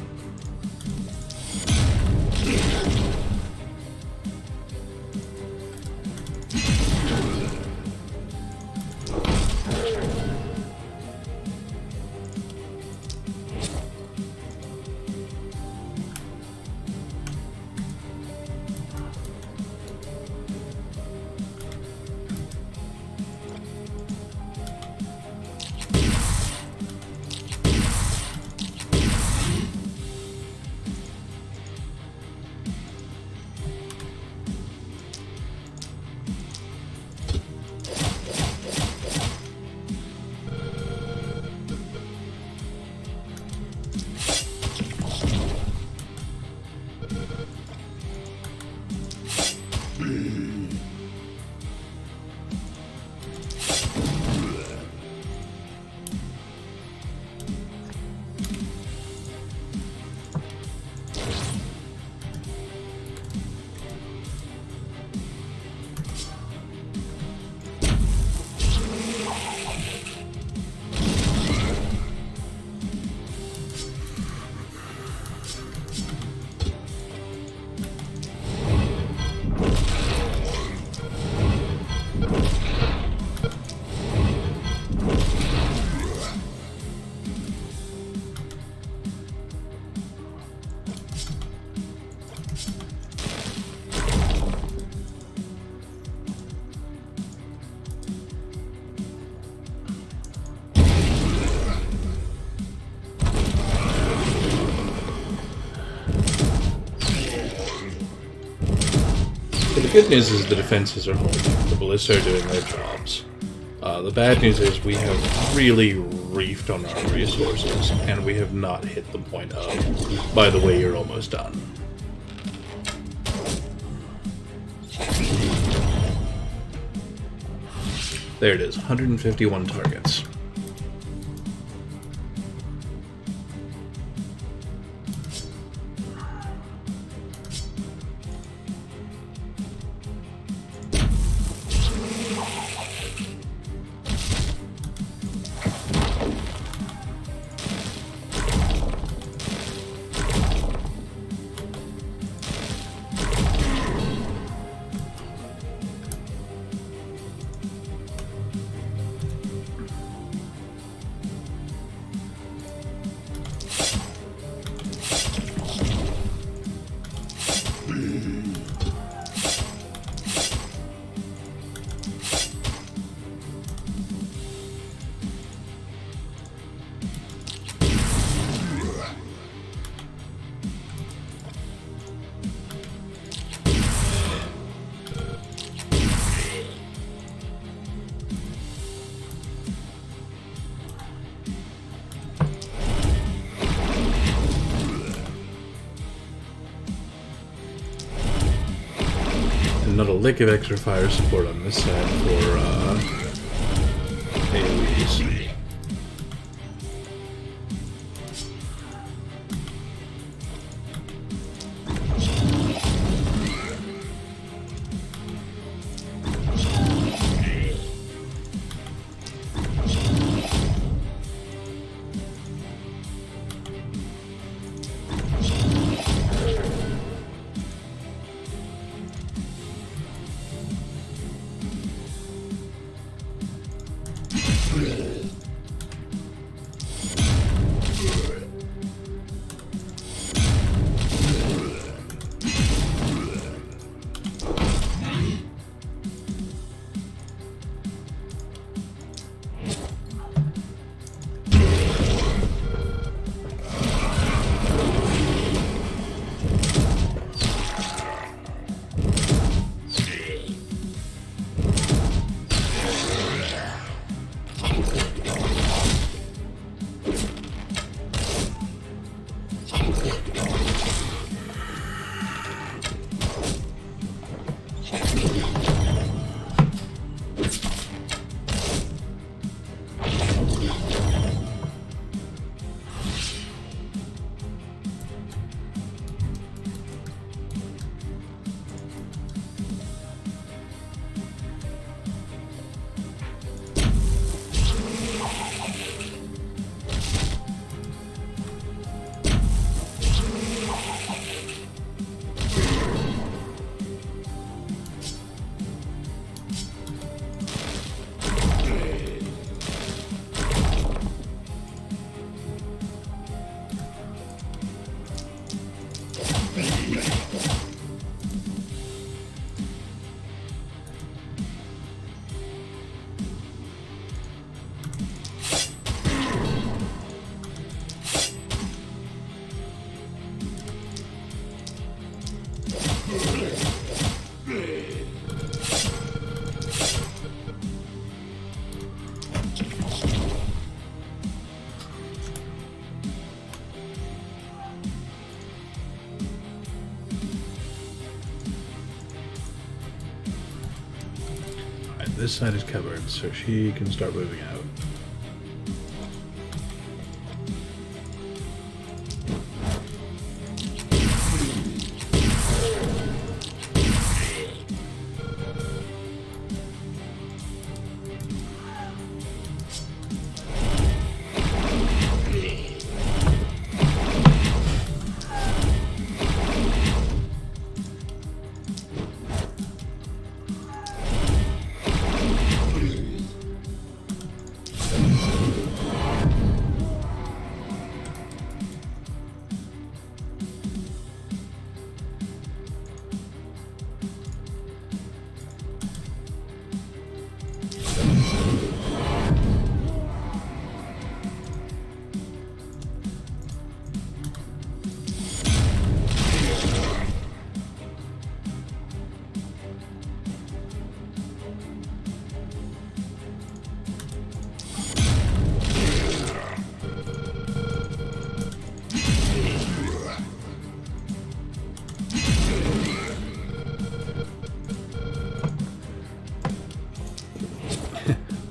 The good news is the defenses are holding. The ballista are doing their jobs. The bad news is we have really reefed on our resources, and we have not hit the point of, by the way, you're almost done. There it is, 151 targets. Not a lick of extra fire support on this side for AoEs. This side is covered, so she can start moving out.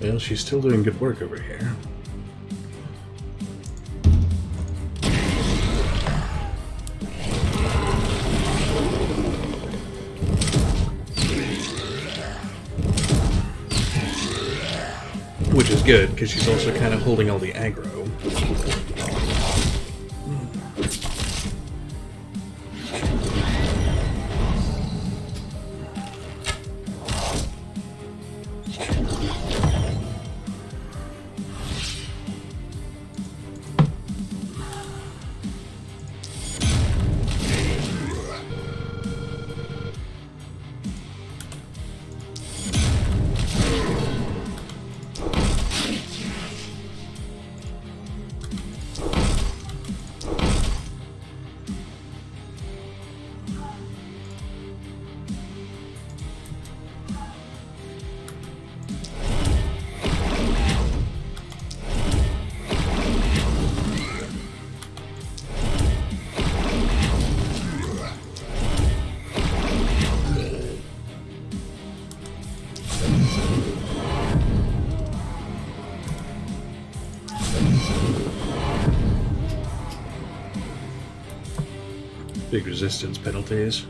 Well, she's still doing good work over here. Which is good, because she's also kind of holding all the aggro. Big resistance penalties.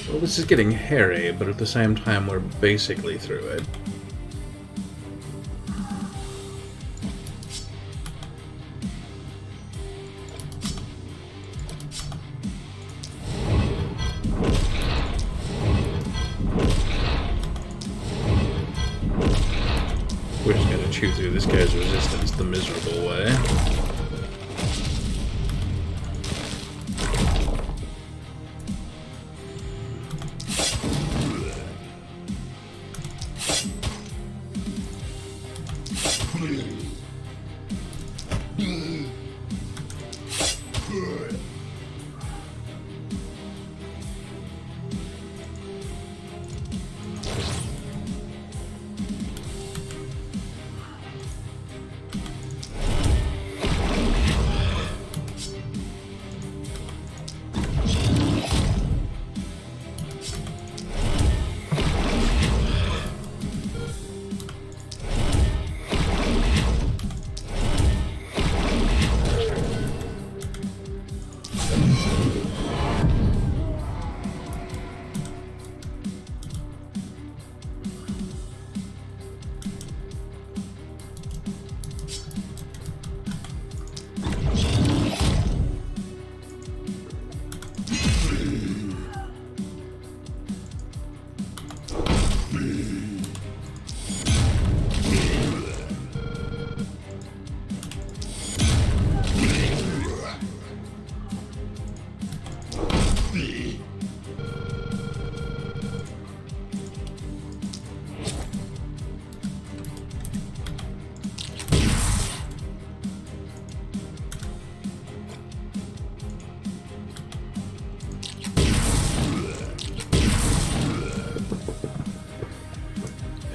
Well, this is getting hairy, but at the same time we're basically through it. We're just gonna chew through this guy's resistance the miserable way.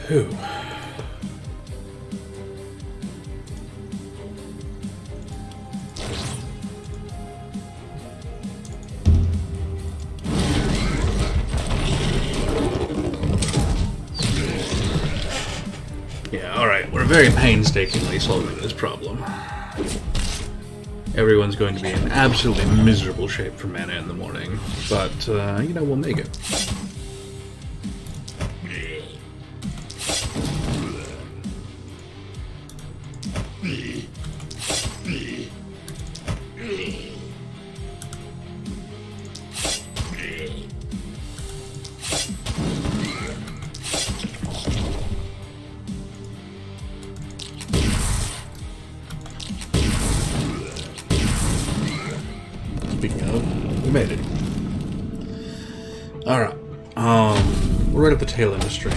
Whew. Yeah, alright, we're very painstakingly solving this problem. Everyone's going to be in absolutely miserable shape for mana in the morning, but, you know, we'll make it. Speaking of, we made it. Alright. We're right at the tail end of stream.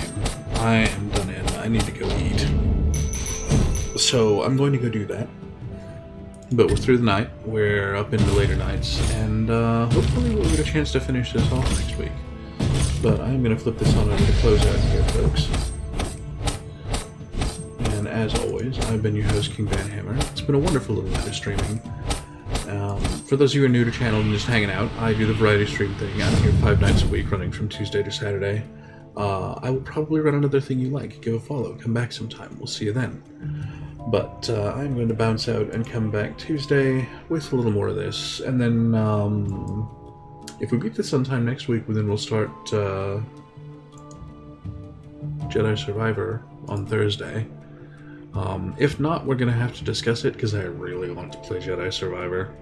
I am done in. I need to go eat. So I'm going to go do that. But we're through the night. We're up into later nights. And hopefully we'll get a chance to finish this off next week. But I'm going to flip this on over to close out here, folks. And as always, I've been your host, King Van Hammer. It's been a wonderful little night of streaming. For those of you who are new to the channel and just hanging out, I do the variety stream thing. I'm here 5 nights a week, running from Tuesday to Saturday. I will probably run another thing you like. Give a follow. Come back sometime. We'll see you then. But I'm going to bounce out and come back Tuesday with a little more of this. And then if we beat this sometime next week, then we'll start Jedi Survivor on Thursday. If not, we're going to have to discuss it because I really want to play Jedi Survivor.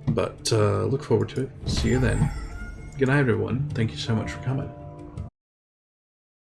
But look forward to it. See you then. Good night, everyone. Thank you so much for coming.